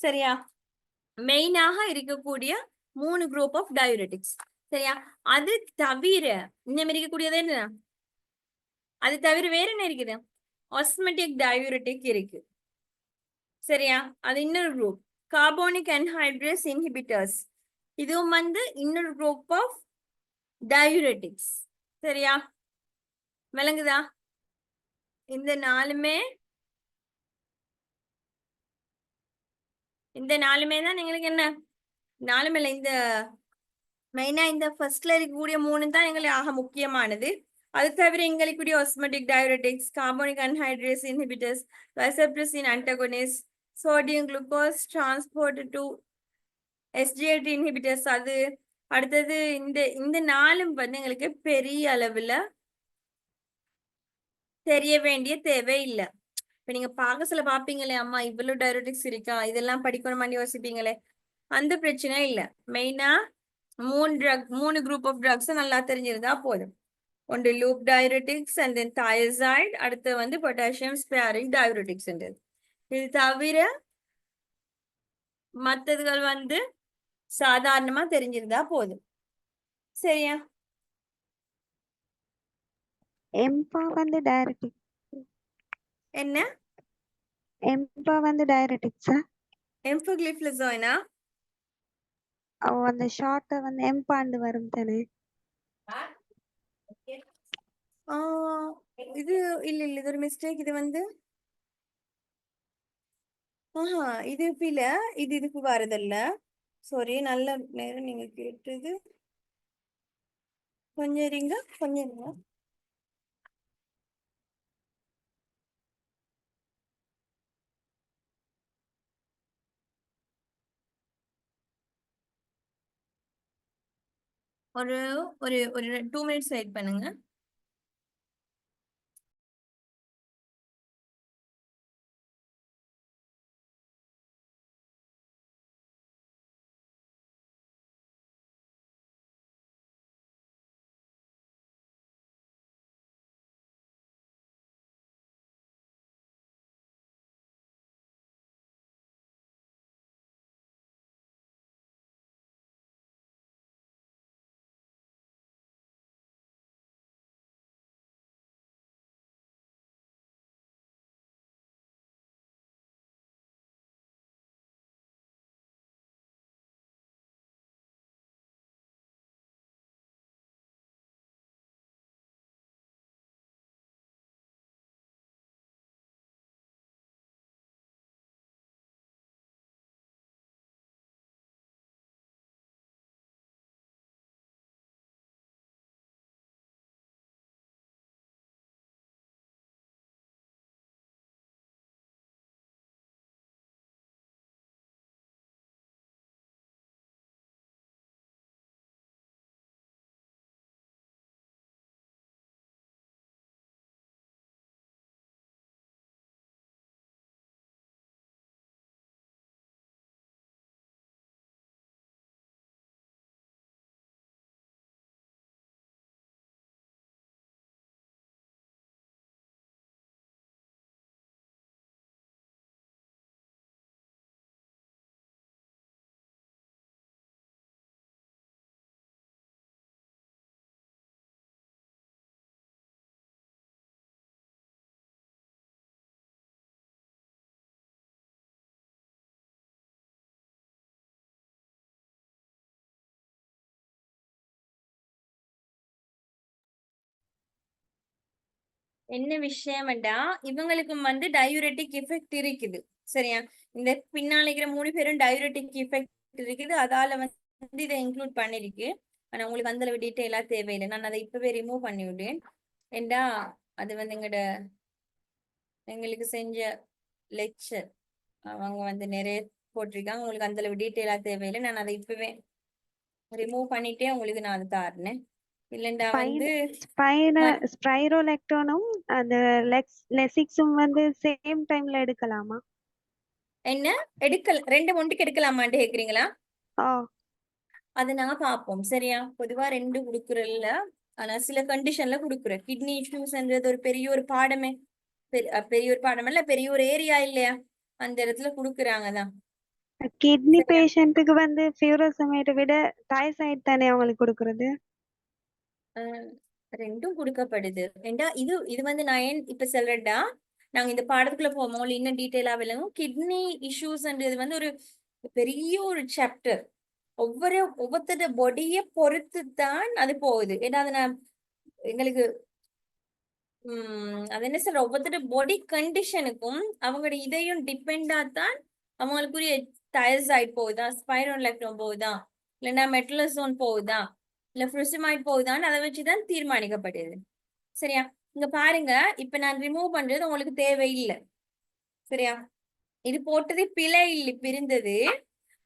S3: சரியா? மெயினாக இருக்கக்கூடிய 3 குரூப் ஆஃப் டயூரெட்டிக்ஸ். சரியா? அது தவிர இன்னும் இருக்கக்கூடியது என்ன? அது தவிர வேற என்ன இருக்குது? ஆஸ்மெட்டிக் டயூரெட்டிக் இருக்கு. சரியா? அது இன்னொரு குரூப். கார்போனிக் அன்ஹைட்ரேஸ் இன்ஹிபிட்டர்ஸ், இதுவும் இன்னொரு குரூப் ஆஃப் டயூரெட்டிக்ஸ். சரியா? விளங்குதா? இந்த 4மே இந்த 4மே தான் எங்களுக்கு என்ன 4 இல்ல இந்த மெயினா இந்த ஃபர்ஸ்ட்ல இருக்கக்கூடிய 3 தான் எங்களுக்கு ஆக முக்கியமானது. அது தவிர எங்களுக்கு கூடிய osmotic diuretics, carbonic anhydrase inhibitors, vasopressin antagonist, sodium glucose transport to SGLT inhibitors அது அடுத்தது இந்த இந்த 4 வந்து எங்களுக்கு பெரிய அளவுல தெரிய வேண்டிய தேவை இல்ல. இப்ப நீங்க பாகசில பாப்பீங்களே அம்மா இவ்வளவு டயயூரெட்டிக்ஸ் இருக்கா இதெல்லாம் படிக்கணுமான்னு யோசிப்பீங்களே அந்த பிரச்சனை இல்ல. மெயினா 3 குரூப் ஆஃப் ட்ரக்ஸ் நல்லா தெரிஞ்சிருந்தா போதும். ஒன்று லூப் டயயூரெட்டிக்ஸ் அண்ட் தென் thiazide, அடுத்து வந்து பொட்டாசியம் ஸ்பேரிங் டயயூரெட்டிக்ஸ். இது தவிர மத்ததுகள் வந்து சாதாரணமா தெரிஞ்சிருந்தா போதும். சரியா?
S5: எம்பா வந்து டயரெட்டிக்.
S3: என்ன
S5: எம்பா வந்து டயரெட்டிக்ஸா?
S3: எம்புகிளிஃப்ளோசைனா?
S5: அந்த ஷார்ட்டா வந்து எம்பாண்டு வரும் தானே?
S3: இது இல்ல இல்ல இது ஒரு மிஸ்டேக். இது வந்து இது பில இது இதுக்கு வரதில்ல. சாரி, நல்ல நேரம் நீங்க கேட்டது. கொஞ்சம் இருங்க கொஞ்சம் இருங்க. ஒரு ஒரு ஒரு 2 மினிட்ஸ் வெயிட் பண்ணுங்க. என்ன விஷயம்டா இவங்களுக்கும் வந்து டயூரெட்டிக் எஃபெக்ட் இருக்குது. சரியா? இந்த பின்னால இருக்கிற 3 பேரும் டயூரெட்டிக் எஃபெக்ட் இருக்குது. அதால வந்து இதை இன்க்ளூட் பண்ணிருக்கு. ஆனா உங்களுக்கு அந்த அளவு டீட்டெயிலா தேவையில்லை. நான் அதை இப்பவே ரிமூவ் பண்ணி விட்டேன். ஏண்டா அது வந்து எங்களுக்கு செஞ்ச லெக்சர் அவங்க வந்து நிறைய போட்டிருக்காங்க. உங்களுக்கு அந்த அளவு டீட்டெயிலா தேவையில்லை. நான் அதை இப்பவே ரிமூவ் பண்ணிட்டே உங்களுக்கு நான் அதை தாருனேன். இல்லைண்டா வந்து
S5: ஸ்பைரோலெக்டோனும் அந்த லெசிக்ஸும் வந்து சேம் டைம்ல எடுக்கலாமா?
S3: என்ன எடுக்கல 2 ஒன்றுக்கு எடுக்கலாமான்ட்டு கேக்குறீங்களா? அது நான் பார்ப்போம். சரியா? பொதுவா 2 கொடுக்குறல்ல. ஆனா சில கண்டிஷன்ல கொடுக்குறேன். கிட்னி இஷ்யூஸ்ன்றது ஒரு பெரிய ஒரு பாடமே. பெரிய ஒரு பாடம் இல்ல, பெரிய ஒரு ஏரியா இல்லையா? அந்த இடத்துல கொடுக்குறாங்கதான்.
S5: கிட்னி பேஷண்ட்டுக்கு வந்து ஃபியூரோசமேட்டை விட டைசைட் தானே அவங்களுக்கு கொடுக்கறது?
S3: 2ம் கொடுக்கப்படுது. ஏண்டா இது வந்து நான் ஏன் இப்ப சொல்றேன்டா, நாங்க இந்த பாடத்துக்குள்ள போவோம் இன்னும் டீட்டெயிலா விளங்கும். கிட்னி இஷ்யூஸ்ன்றது வந்து ஒரு பெரிய ஒரு சாப்டர். ஒவ்வொருத்தர பாடிய பொறுத்து தான் அது போகுது. ஏன்னா அது நான் எங்களுக்கு அது என்ன சொல்ற ஒவ்வொருத்தர பாடி கண்டிஷனுக்கும் அவங்களோட இதையும் டிபெண்டா தான் அவங்களுக்குரிய தயசைட் போகுதா, ஸ்பைரோலெக்டோன் போகுதா, இல்லைன்னா மெட்லசோன் போகுதா, இல்ல ஃப்ருசிமைட் போகுதான்னு அதை வச்சுதான் தீர்மானிக்கப்படுது. சரியா? இங்க பாருங்க, இப்ப நான் ரிமூவ் பண்றது உங்களுக்கு தேவையில்லை. சரியா? இது போட்டது பிழை இல்லை, பிரிந்தது.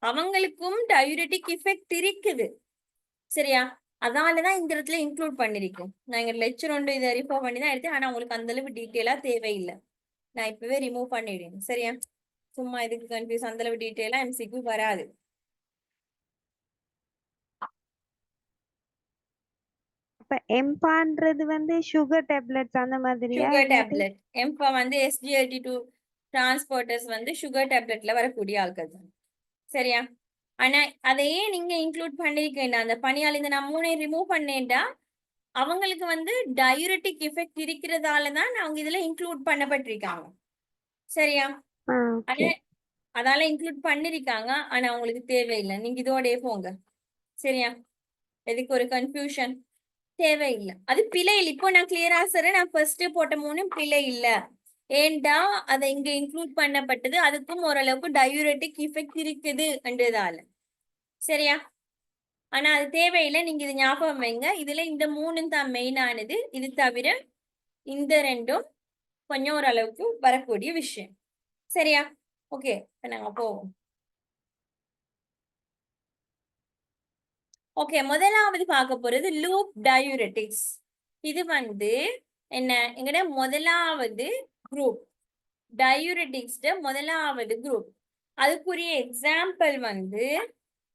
S3: அவங்களுக்கும் டயூரெட்டிக் எஃபெக்ட் இருக்குது. சரியா? அதனாலதான் இந்த இடத்துல இன்க்ளூட் பண்ணிருக்கோம். நான் எங்க லெக்சர் ஒன்று இதை ரிஃபர் பண்ணி தான் எடுத்தேன். ஆனா உங்களுக்கு அந்த அளவு டீட்டெயிலா தேவையில்லை. நான் இப்பவே ரிமூவ் பண்ணிடுறேன். சரியா? சும்மா இதுக்கு கன்ஃபியூஸ், அந்த அளவு டீட்டெயிலா எம்சிக்கு வராது.
S5: அப்ப எம்பான்றது வந்து சுகர் டேப்லெட்ஸ் அந்த மாதிரியா?
S3: சுகர்
S5: இல்லாட்டி
S3: டேப்லெட் எம்பா வந்து SGLT2 டிரான்ஸ்போர்ட்டர்ஸ் வந்து சுகர் டேப்லெட்ல வரக்கூடிய ஆட்கள் தான். சரியா? ஆனா அதையே நீங்க இன்க்ளூட் பண்ணிருக்கேன். அந்த பணியால் இந்த நான் 3 ரிமூவ் பண்ணேன்டா அவங்களுக்கு வந்து டயூரெட்டிக் எஃபெக்ட் இருக்கிறதால தான் அவங்க இதுல இன்க்ளூட் பண்ணப்பட்டிருக்காங்க. சரியா?
S5: ஓகே.
S3: ஆனா அதால இன்க்ளூட் பண்ணிருக்காங்க. ஆனா உங்களுக்கு தேவையில்லை, நீங்க இதோடய போங்க. சரியா? எதுக்கு ஒரு கன்ஃபியூஷன்? தேவையில்லை, அது பிழை இல்லை. இப்போ நான் கிளியரா சொல்றேன், நான் ஃபர்ஸ்ட் போட்ட 3 பிழை இல்லை. ஏண்டா அதை இங்க இன்க்ளூட் பண்ணப்பட்டது, அதுக்கும் ஓரளவுக்கு டயூரெட்டிக் எஃபெக்ட் இருக்குதுன்றதால. சரியா? ஆனா அது தேவையில்லை, நீங்க இது ஞாபகம் வைங்க. இதுல இந்த 3 தான் மெயினானது. இது தவிர இந்த 2ம் கொஞ்சம் ஓரளவுக்கு வரக்கூடிய விஷயம். சரியா? ஓகே, இப்ப நாங்க போவோம். ஓகே, முதலாவது பார்க்க போறது லூப் டயூரெட்டிக்ஸ். இது வந்து என்ன, எங்கட முதலாவது குரூப் டயூரெட்டிக்ஸ் முதலாவது குரூப். அதுக்குரிய எக்ஸாம்பிள் வந்து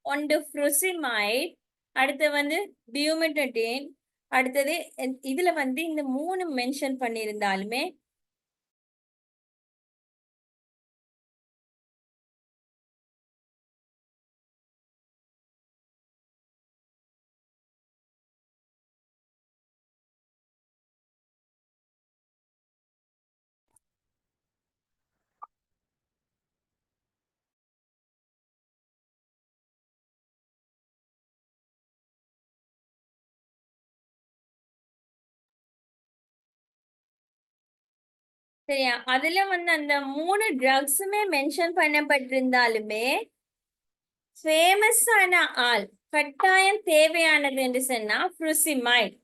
S3: ஒன்று ஃப்ருசிமைட், அடுத்து வந்து பியூமெட்டடின், அடுத்தது இதுல வந்து இந்த 3 மென்ஷன் பண்ணியிருந்தாலுமே சரியா, அதுல வந்து அந்த 3 ட்ரக்ஸுமே மென்ஷன் பண்ணப்பட்டிருந்தாலுமே ஃபேமஸான ஆள் கட்டாயம் தேவையானது என்று சொன்னா ஃப்ருசிமைட்.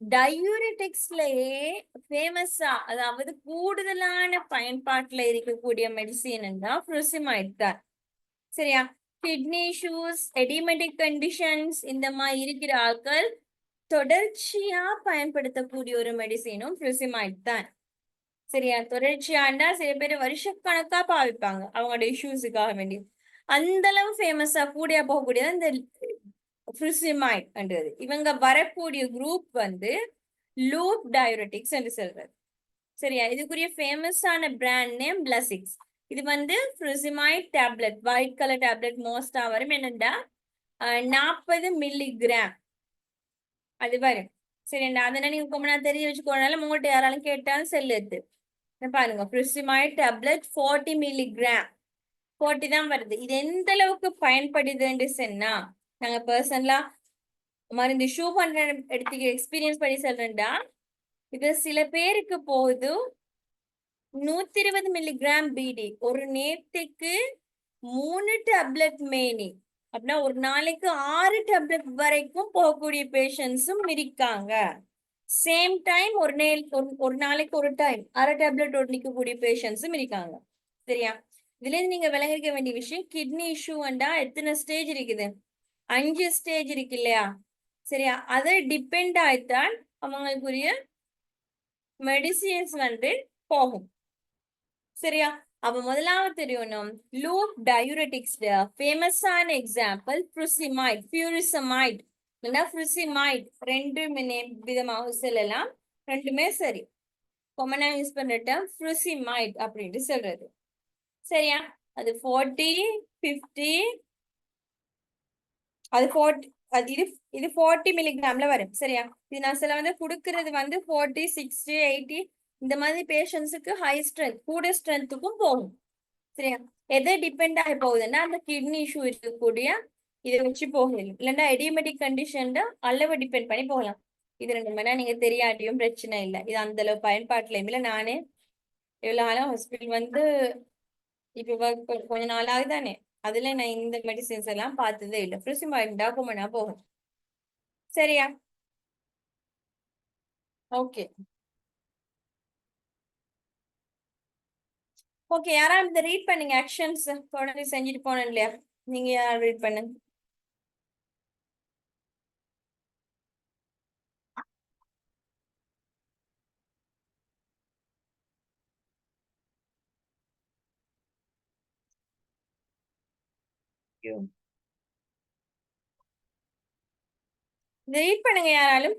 S3: டயூரெட்டிக்ஸ்லயே ஃபேமஸா, அதாவது கூடுதலான பயன்பாட்டுல இருக்கக்கூடிய மெடிசின் தான் ஃப்ருசிமைட் தான். சரியா? கிட்னி இஷ்யூஸ், எடிமெட்டிக் கண்டிஷன்ஸ் இந்த மாதிரி இருக்கிற ஆட்கள் தொடர்ச்சியா பயன்படுத்தக்கூடிய ஒரு மெடிசினும் ஃப்ருசிமைட் தான். சரியா? தொடர்ச்சியாண்டா சில பேர் வருஷக்கணக்கா பாவிப்பாங்க அவங்களோட இஷ்யூஸுக்காக வேண்டி. அந்த அளவு ஃபேமஸா கூடியா போகக்கூடியது இந்த ஃப்ருசிமைட்ன்றது. இவங்க வரக்கூடிய குரூப் வந்து லூப் டயூரெட்டிக்ஸ் என்று சொல்றது. சரியா? இதுக்குரிய ஃபேமஸான பிராண்ட் நேம் பிளஸிக்ஸ். இது வந்து ஃப்ருசிமைட் டேப்லெட், ஒயிட் கலர் டேப்லெட் மோஸ்டா வரும். என்னண்டா 40 மில்லிகிராம் அது வரும். சரிண்டா? அதனால நீங்க கொமனா தெரிய வச்சுக்கோனாலும் உங்கள்கிட்ட யாராலும் கேட்டாலும் செல்லுது. பாருங்க, ஃப்ருசிமைட் டேப்லெட் 40 மில்லிகிராம் 40 தான் வருது. இது எந்த அளவுக்கு பயன்படுதுன்னு சொன்னா, நாங்க பர்சனலா மருந்து ஷூ பண்ற எடுத்துக்க எக்ஸ்பீரியன்ஸ் பண்ணி சொல்றேன்டா, இது சில பேருக்கு போகுது 120 மில்லிகிராம் பிடி ஒரு நேரத்துக்கு 3 டேப்லெட் மேனி, அப்படின்னா ஒரு நாளைக்கு 6 டேப்லெட் வரைக்கும் போகக்கூடிய பேஷண்ட்ஸும் இருக்காங்க. சேம் டைம் ஒரு நாளைக்கு ஒரு டைம் அரை டேப்லெட் ஒட்டிக்கக்கூடிய பேஷண்ட்ஸும் இருக்காங்க. சரியா? இதுல இருந்து நீங்க விளங்கிக்க வேண்டிய விஷயம், கிட்னி இஷ்யூ வந்தா எத்தனை ஸ்டேஜ் இருக்குது? 5 ஸ்டேஜ் இருக்கு இல்லையா? சரியா? அதை டிபெண்ட் ஆயித்தான் அவங்களுக்குரிய மெடிசின்ஸ் வந்து போகும். சரியா? அப்ப முதலாவது தெரியணும், லூப் டயூரெட்டிக்ஸ் ஃபேமஸான எக்ஸாம்பிள் ஃப்ருசிமைட், ஃபியூரிசமைட் இல்லைன்னா ஃப்ருசிமைட், 2 விதமாக சொல்லலாம். 2மே சரி. காமனா யூஸ் பண்ற டேர்ம் ஃப்ருசிமைட் அப்படின்ட்டு சொல்றது. சரியா? அது 40, 50, அது 40, இது 40 மில்லிகிராம்ல வரும். சரியா? இது நான் சில வந்து கொடுக்கறது வந்து 40, 60, 80 இந்த மாதிரி பேஷண்ட்ஸுக்கு ஹை ஸ்ட்ரென்த், கூட ஸ்ட்ரென்த்துக்கும் போகும். சரியா? எதை டிபெண்ட் ஆகி போகுதுன்னா அந்த கிட்னி இஷ்யூ இருக்கக்கூடிய இதை வச்சு போகலாம், இல்லைன்னா எடிமெட்டிக் கண்டிஷன் அளவு டிபெண்ட் பண்ணி போகலாம். இது 2 மணி நீங்க தெரியாட்டியும் பிரச்சனை இல்லை. இது அந்த அளவு பயன்பாட்டுல இல்லை. நானு எவ்வளவு நாளும் ஹாஸ்பிட்டல் வந்து இப்ப கொஞ்ச நாள் ஆகுதானே, அதுல நான் இந்த மெடிசின்ஸ் எல்லாம் பார்த்ததே இல்லை. ஃப்ரூசிமாய்டு டாக்குமெண்டா போகும். சரியா? ஓகே ஓகே, யாராவது இந்த ரீட் பண்ணுங்க ஆக்ஷன்ஸ். தொடர்ந்து செஞ்சுட்டு போனேன் இல்லையா, நீங்க யாரும் ரீட் பண்ணுங்க. இந்த ரீட் பண்ணுங்க யாராலும்.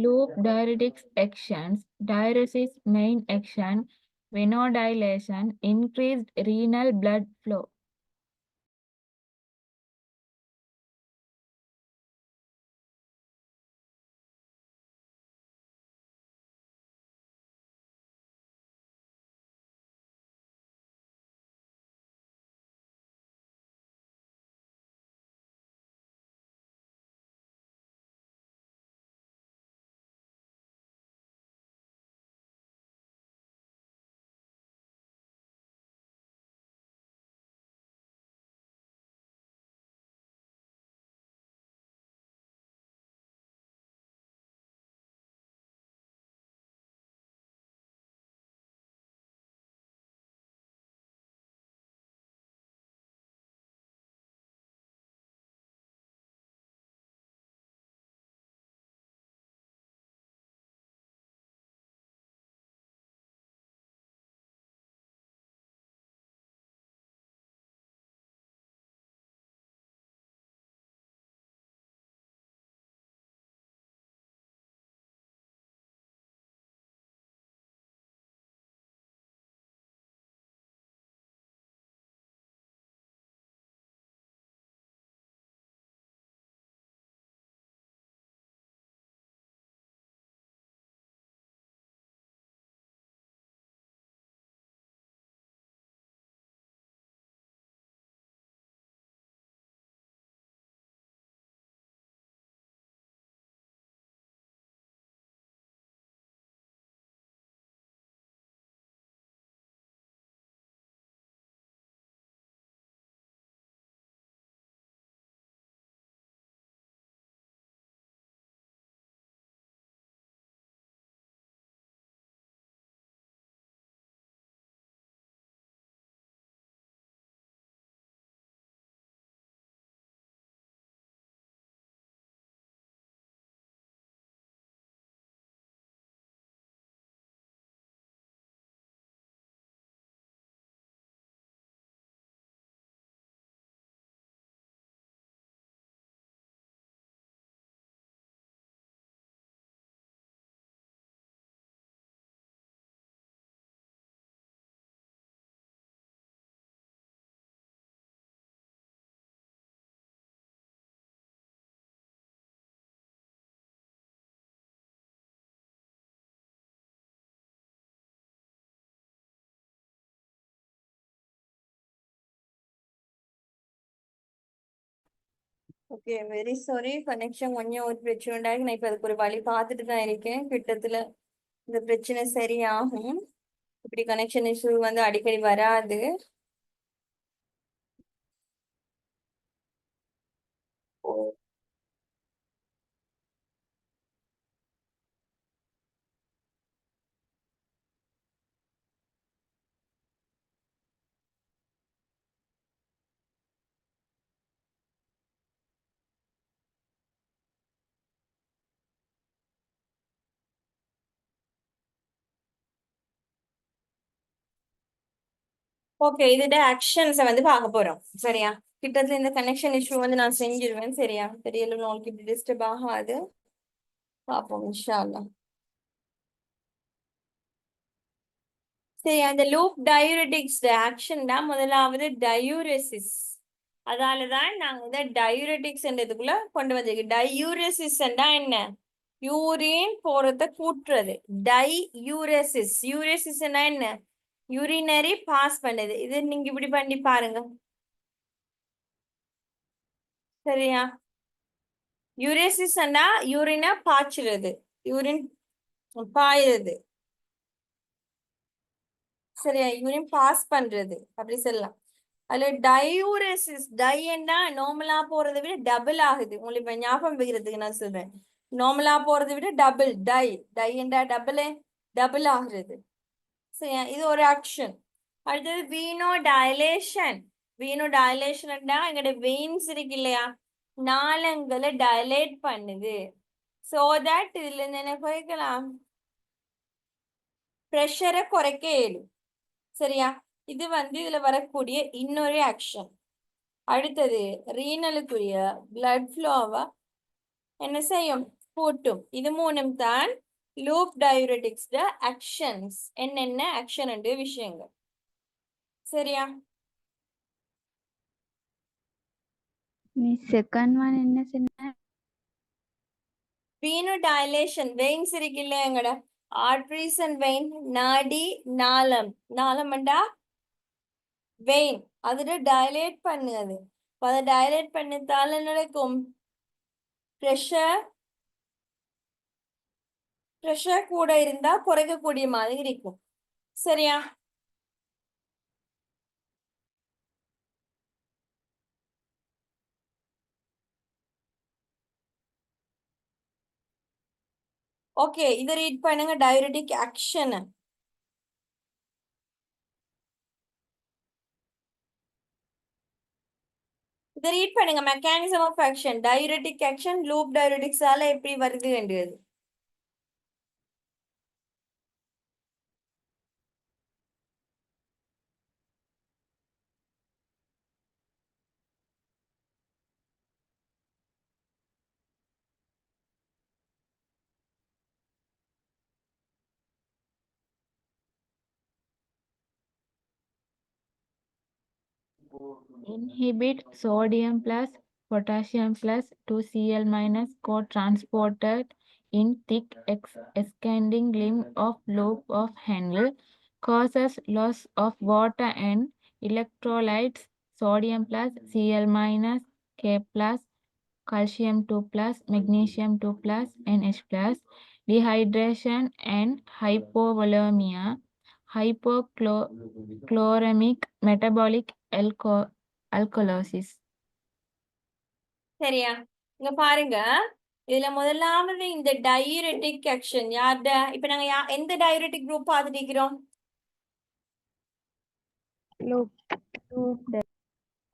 S4: Loop diuretics actions. Diuresis main action. Venodilation. Increased renal blood flow.
S3: Okay, very sorry, connection கொஞ்சம் ஒரு பிரச்சனை உண்டாகி நான் இப்ப அதுக்கு ஒரு வழி பார்த்துட்டு தான் இருக்கேன். கிட்டத்துல இந்த பிரச்சனை சரியாகும். இப்படி கனெக்ஷன் இஷ்யூ வந்து அடிக்கடி வராது. ஓகே, இதோட ஆக்ஷன்ஸை வந்து பார்க்க போறோம். சரியா? கிட்டத்துல இந்த கனெக்ஷன் இஷ்யூ வந்து நான் செஞ்சிருவேன். சரியா? தெரியல, உங்களுக்கு இப்படி டிஸ்டர்ப் ஆகாது. பார்ப்போம் இன்ஷா அல்லாஹ். சரி, அந்த லூப் டயூரெட்டிக்ஸ் ஆக்ஷன் தான் முதலாவது டயூரெசிஸ். அதாலதான் நாங்க இந்த டயூரெட்டிக்ஸ் என்றதுக்குள்ள கொண்டு வந்திருக்கோம். டயூரெசிஸ் என்ன? யூரின் போறத கூட்டுறது. டயூரெசிஸ். யூரெசிஸ் என்ன? யூரினரி பாஸ் பண்ணுது. இது நீங்க இப்படி பண்ணி பாருங்க. சரியா? யூரேசிஸ் யூரின பாய்ச்சுறது, யூரின் பாயுறது. சரியா, யூரின் பாஸ் பண்றது அப்படி சொல்லலாம். அதுல டயூரசிஸ், டைன்னா நார்மலா போறதை விட டபுள் ஆகுது. உங்களுக்கு இப்ப ஞாபகம் வைக்கிறதுக்கு நான் சொல்றேன். நார்மலா போறதை விட டபுள், டைண்டா டபுள் ஆகுறது. சரியா, இது ஒரு ஆக்ஷன். அடுத்தது வீனோ டைலேஷன். வீனோ டைலேஷன்டா எங்களுடைய வெயின்ஸ் இருக்கு இல்லையா, நாளங்களை டைலேட் பண்ணுது. சோ தட் இதுல இருந்து என்ன குறைக்கலாம், ப்ரெஷரை குறைக்க இயலும். சரியா, இது இதுல வரக்கூடிய இன்னொரு ஆக்ஷன். அடுத்தது ரீனலுக்குரிய பிளட் ஃப்ளோவை என்ன செய்யும், கூட்டும். இது மூணும் தான் லூப் டயூரெட்டிக்ஸ் ஆக்ஷன்ஸ். என்னென்ன ஆக்ஷன் என்ற விஷயங்கள். சரியா,
S5: மிஸ் செகண்ட் ஒன் என்ன சொன்ன?
S3: வீனோடைலேஷன், வெயின்ஸ் இருக்கு இல்லையா எங்கட ஆர்டரிஸ் அண்ட் வெயின், நாடி நாளம், நாளம்டா வெயின், அதுல டைலேட் பண்ணுது. அதை டைலேட் பண்ணதால நடக்கும் ப்ரெஷர் கூட இருந்தா குறைக்கக்கூடிய மாதிரி இருக்கும். சரியா, ஓகே. இதை ரீட் பண்ணுங்க, டயூரெட்டிக் ஆக்ஷன். இதை ரீட் பண்ணுங்க, mechanism of action. Diuretic action loop டயூரெட்டிக்ஸால எப்படி வருது என்றது.
S4: Inhibit sodium plus potassium plus 2Cl minus co-transported in thick ascending limb of loop of Henle, causes loss of water and electrolytes, sodium plus Cl minus K plus calcium 2 plus magnesium 2 plus NH plus, dehydration and hypovolemia, hypochloremic metabolic alkalosis.
S3: சரியா, இங்க பாருங்க. இதுல முதலாவது இந்த diuretic action யார்ட, இப்ப நாங்க எந்த diuretic group பார்த்துட்டு?
S5: லூப்.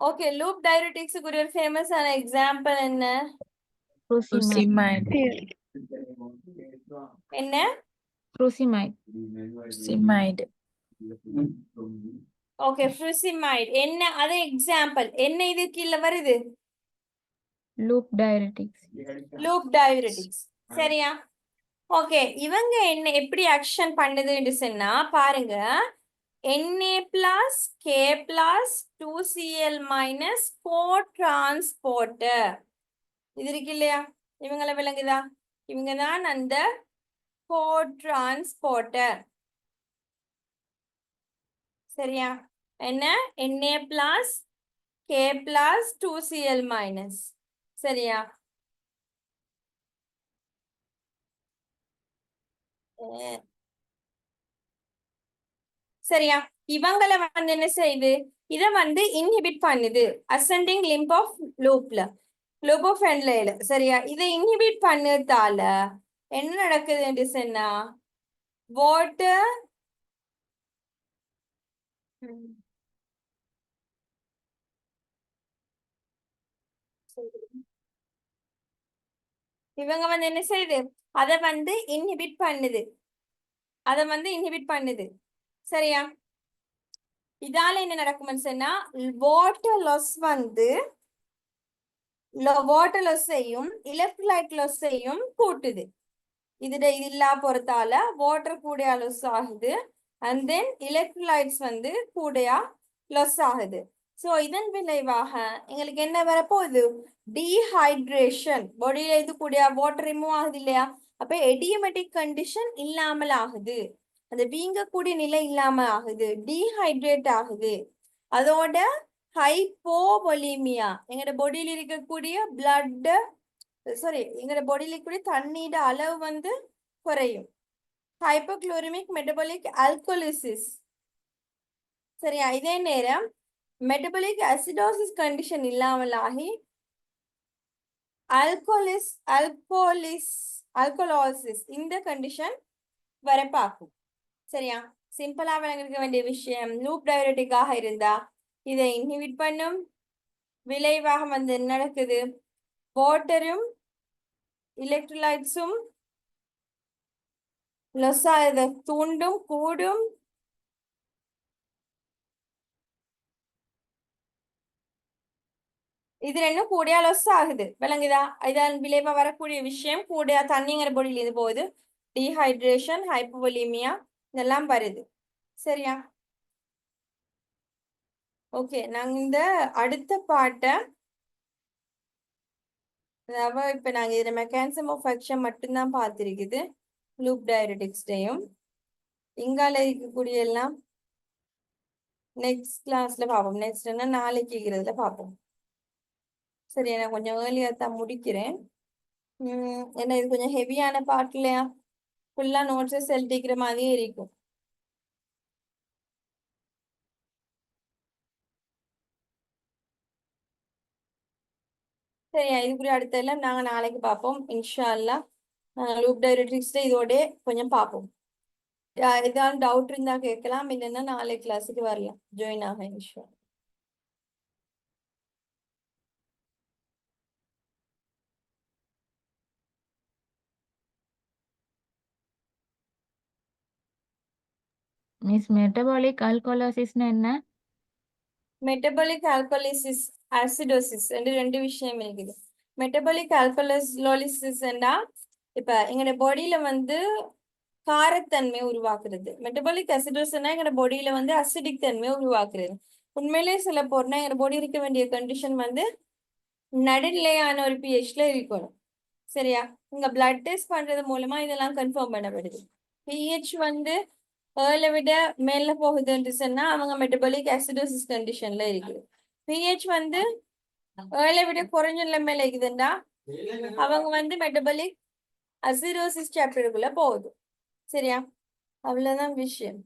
S3: ஓகே, லூப் டயூரெட்டிக்ஸுக்கு ஒரு ஃபேமஸான எக்ஸாம்பிள் என்ன?
S6: Furosemide.
S3: என்ன?
S6: Furosemide.
S3: ஓகே, ஃப்ரூசிமைட். என்ன அது எக்ஸாம்பிள்? என்ன இது கீழே வருது?
S4: Loop diuretics.
S3: லூப் டயூரெட்டிக்ஸ். சரியா, ஓகே. இவங்க என்ன எப்படி ஆக்ஷன் பண்ணுதுன்னு சொன்னா பாருங்க, Na plus K plus 2Cl minus co-transporter. இது இருக்கு இல்லையா, இவங்கள விளங்குதா? இவங்க தான் அந்த co-transporter. சரியா, என்ன? Na plus K plus 2Cl minus. சரியா, சரியா, இவங்கள என்ன செய்யுது, இத இன்ஹிபிட் பண்ணுது ascending limb of loop of ஹென்லேல. சரியா, இதை இன்ஹிபிட் பண்ணதால என்ன நடக்குதுன்னு சொன்னா வாட்டர் இவங்க என்ன செய்யுது, அதை இன்ஹிபிட் பண்ணுது, இன்ஹிபிட் பண்ணுது. சரியா, இதால என்ன நடக்கும்னு சொன்னா வாட்டர் லாஸையும் எலக்ட்ரோலைட் லாஸையும் கூட்டுது. இது இல்லா போறதால வாட்டர் கூடையா லாஸ் ஆகுது, அண்ட் தென் எலக்ட்ரோலைட்ஸ் கூடையா லாஸ் ஆகுது. சோ இதன் விளைவாக எங்களுக்கு என்ன வரப்போகுது, டீஹைட்ரேஷன். பாடியில இது கூடிய வாட்டர் ரிமூவ் ஆகுது இல்லையா, அப்ப எடியமெட்டிக் கண்டிஷன் இல்லாமல் ஆகுது, அந்த வீங்கக்கூடிய நிலை இல்லாம ஆகுது, டீஹைட்ரேட் ஆகுது. அதோட ஹைப்போவொலிமியா, எங்களோட பாடியில இருக்கக்கூடிய பிளட் எங்களோட பாடியில இருக்கக்கூடிய தண்ணீட அளவு குறையும். ஹைப்போக்ளோரிமிக் மெட்டபாலிக் அல்கோலிசிஸ், சரியா? இதே நேரம் மெட்டபாலிக் அசிடோசிஸ் கண்டிஷன் இல்லாமலாகி அல்கோலிசிஸ் இந்த கண்டிஷன் வர பார்க்கும். சரியா? சிம்பிளா விளங்கிருக்க வேண்டிய விஷயம், லூப் டயபெட்டிக்காக இருந்தா இதை இன்ஹிபிட் பண்ணும். விளைவாக வந்து என்ன நடக்குது? வாட்டரும் எலக்ட்ரோலைட்ஸும் லொஸ் ஆகுது, தூண்டும், கூடும். இது ரெண்டும் கூடியா லொஸ் ஆகுது. விளங்குதா? இதன் விளைவா வரக்கூடிய விஷயம் கூடியா தண்ணிங்கிற பொடியில் இது போகுது. டீஹைட்ரேஷன், ஹைப்போலிமியா இதெல்லாம் வருது. சரியா? ஓகே, நாங்க இந்த அடுத்த பாட்டை, அதாவது இப்ப நாங்க இதுல மெக்கானிசம் ஆஃப் ஆக்ஷன் மட்டும்தான் பார்த்திருக்குது. லூப் டயபெட்டிக்ஸ்டையும் இங்கால இருக்கக்கூடிய எல்லாம் நெக்ஸ்ட் கிளாஸ்ல பார்ப்போம். நெக்ஸ்ட் என்ன நாளைக்கு இருக்கிறதுல பார்ப்போம். சரி, நான் கொஞ்சம் ஏர்லியா தான் முடிக்கிறேன். ஏன்னா இது கொஞ்சம் ஹெவியான பார்ட் இல்லையா? ஃபுல்லா நோட்ஸஸ் எழுதிக்கிற மாதிரியே இருக்கும். சரியா? இதுக்குரிய அடுத்த எல்லாம் நாங்க நாளைக்கு பார்ப்போம் இன்ஷா அல்லாஹ். லூப் டைரக்ட்ரிக்ஸ்ல இதோட கொஞ்சம் பார்ப்போம். ஏதாவது டவுட் இருந்தா கேட்கலாம், இல்லைன்னா நாளை கிளாஸுக்கு வரலாம், ஜாயின் ஆக இன்ஷா.
S4: மிஸ் மெட்டபாலிக் அல்கோலாசிஸ்னா என்ன?
S3: மெட்டபாலிக் ஆல்கலிசிஸ், ஆசிடோசிஸ் ரெண்டு விஷயம் இருக்குது. மெட்டபாலிக் ஆல்கலிசிஸ்னா இப்ப எங்களோட பாடியில வந்து காரத்தன்மை உருவாக்குறது. மெட்டபாலிக் அசிடோசிஸ்னா எங்களோட பாடியில வந்து அசிடிக் தன்மை உருவாக்குறது. உண்மையிலேயே சொல்ல போறோம்னா எங்களோட பாடி இருக்க வேண்டிய கண்டிஷன் வந்து நடுநிலையான ஒரு பிஹெச்ல இருக்கணும். சரியா? இங்க பிளட் டெஸ்ட் பண்றது மூலமா இதெல்லாம் கன்ஃபார்ம் பண்ணப்படுது. பிஹெச் வந்து ஏழை விட மேல போகுதுன்னு சொன்னா அவங்க மெட்டபாலிக் அசிடோசிஸ் கண்டிஷன்ல இருக்குது. பிஹெச் வந்து ஏழை விட குறைஞ்ச நிலைமையில இருக்குதுன்னா அவங்க வந்து மெட்டபாலிக் அசிடோசிஸ் சாப்டருக்குள்ள போகுது. சரியா? அவ்வளவுதான் விஷயம்.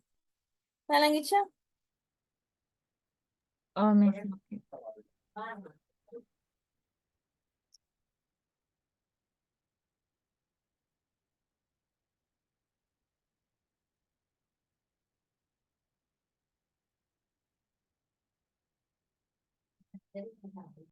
S3: விளங்கிச்சா?
S4: ஓ மிஸ்.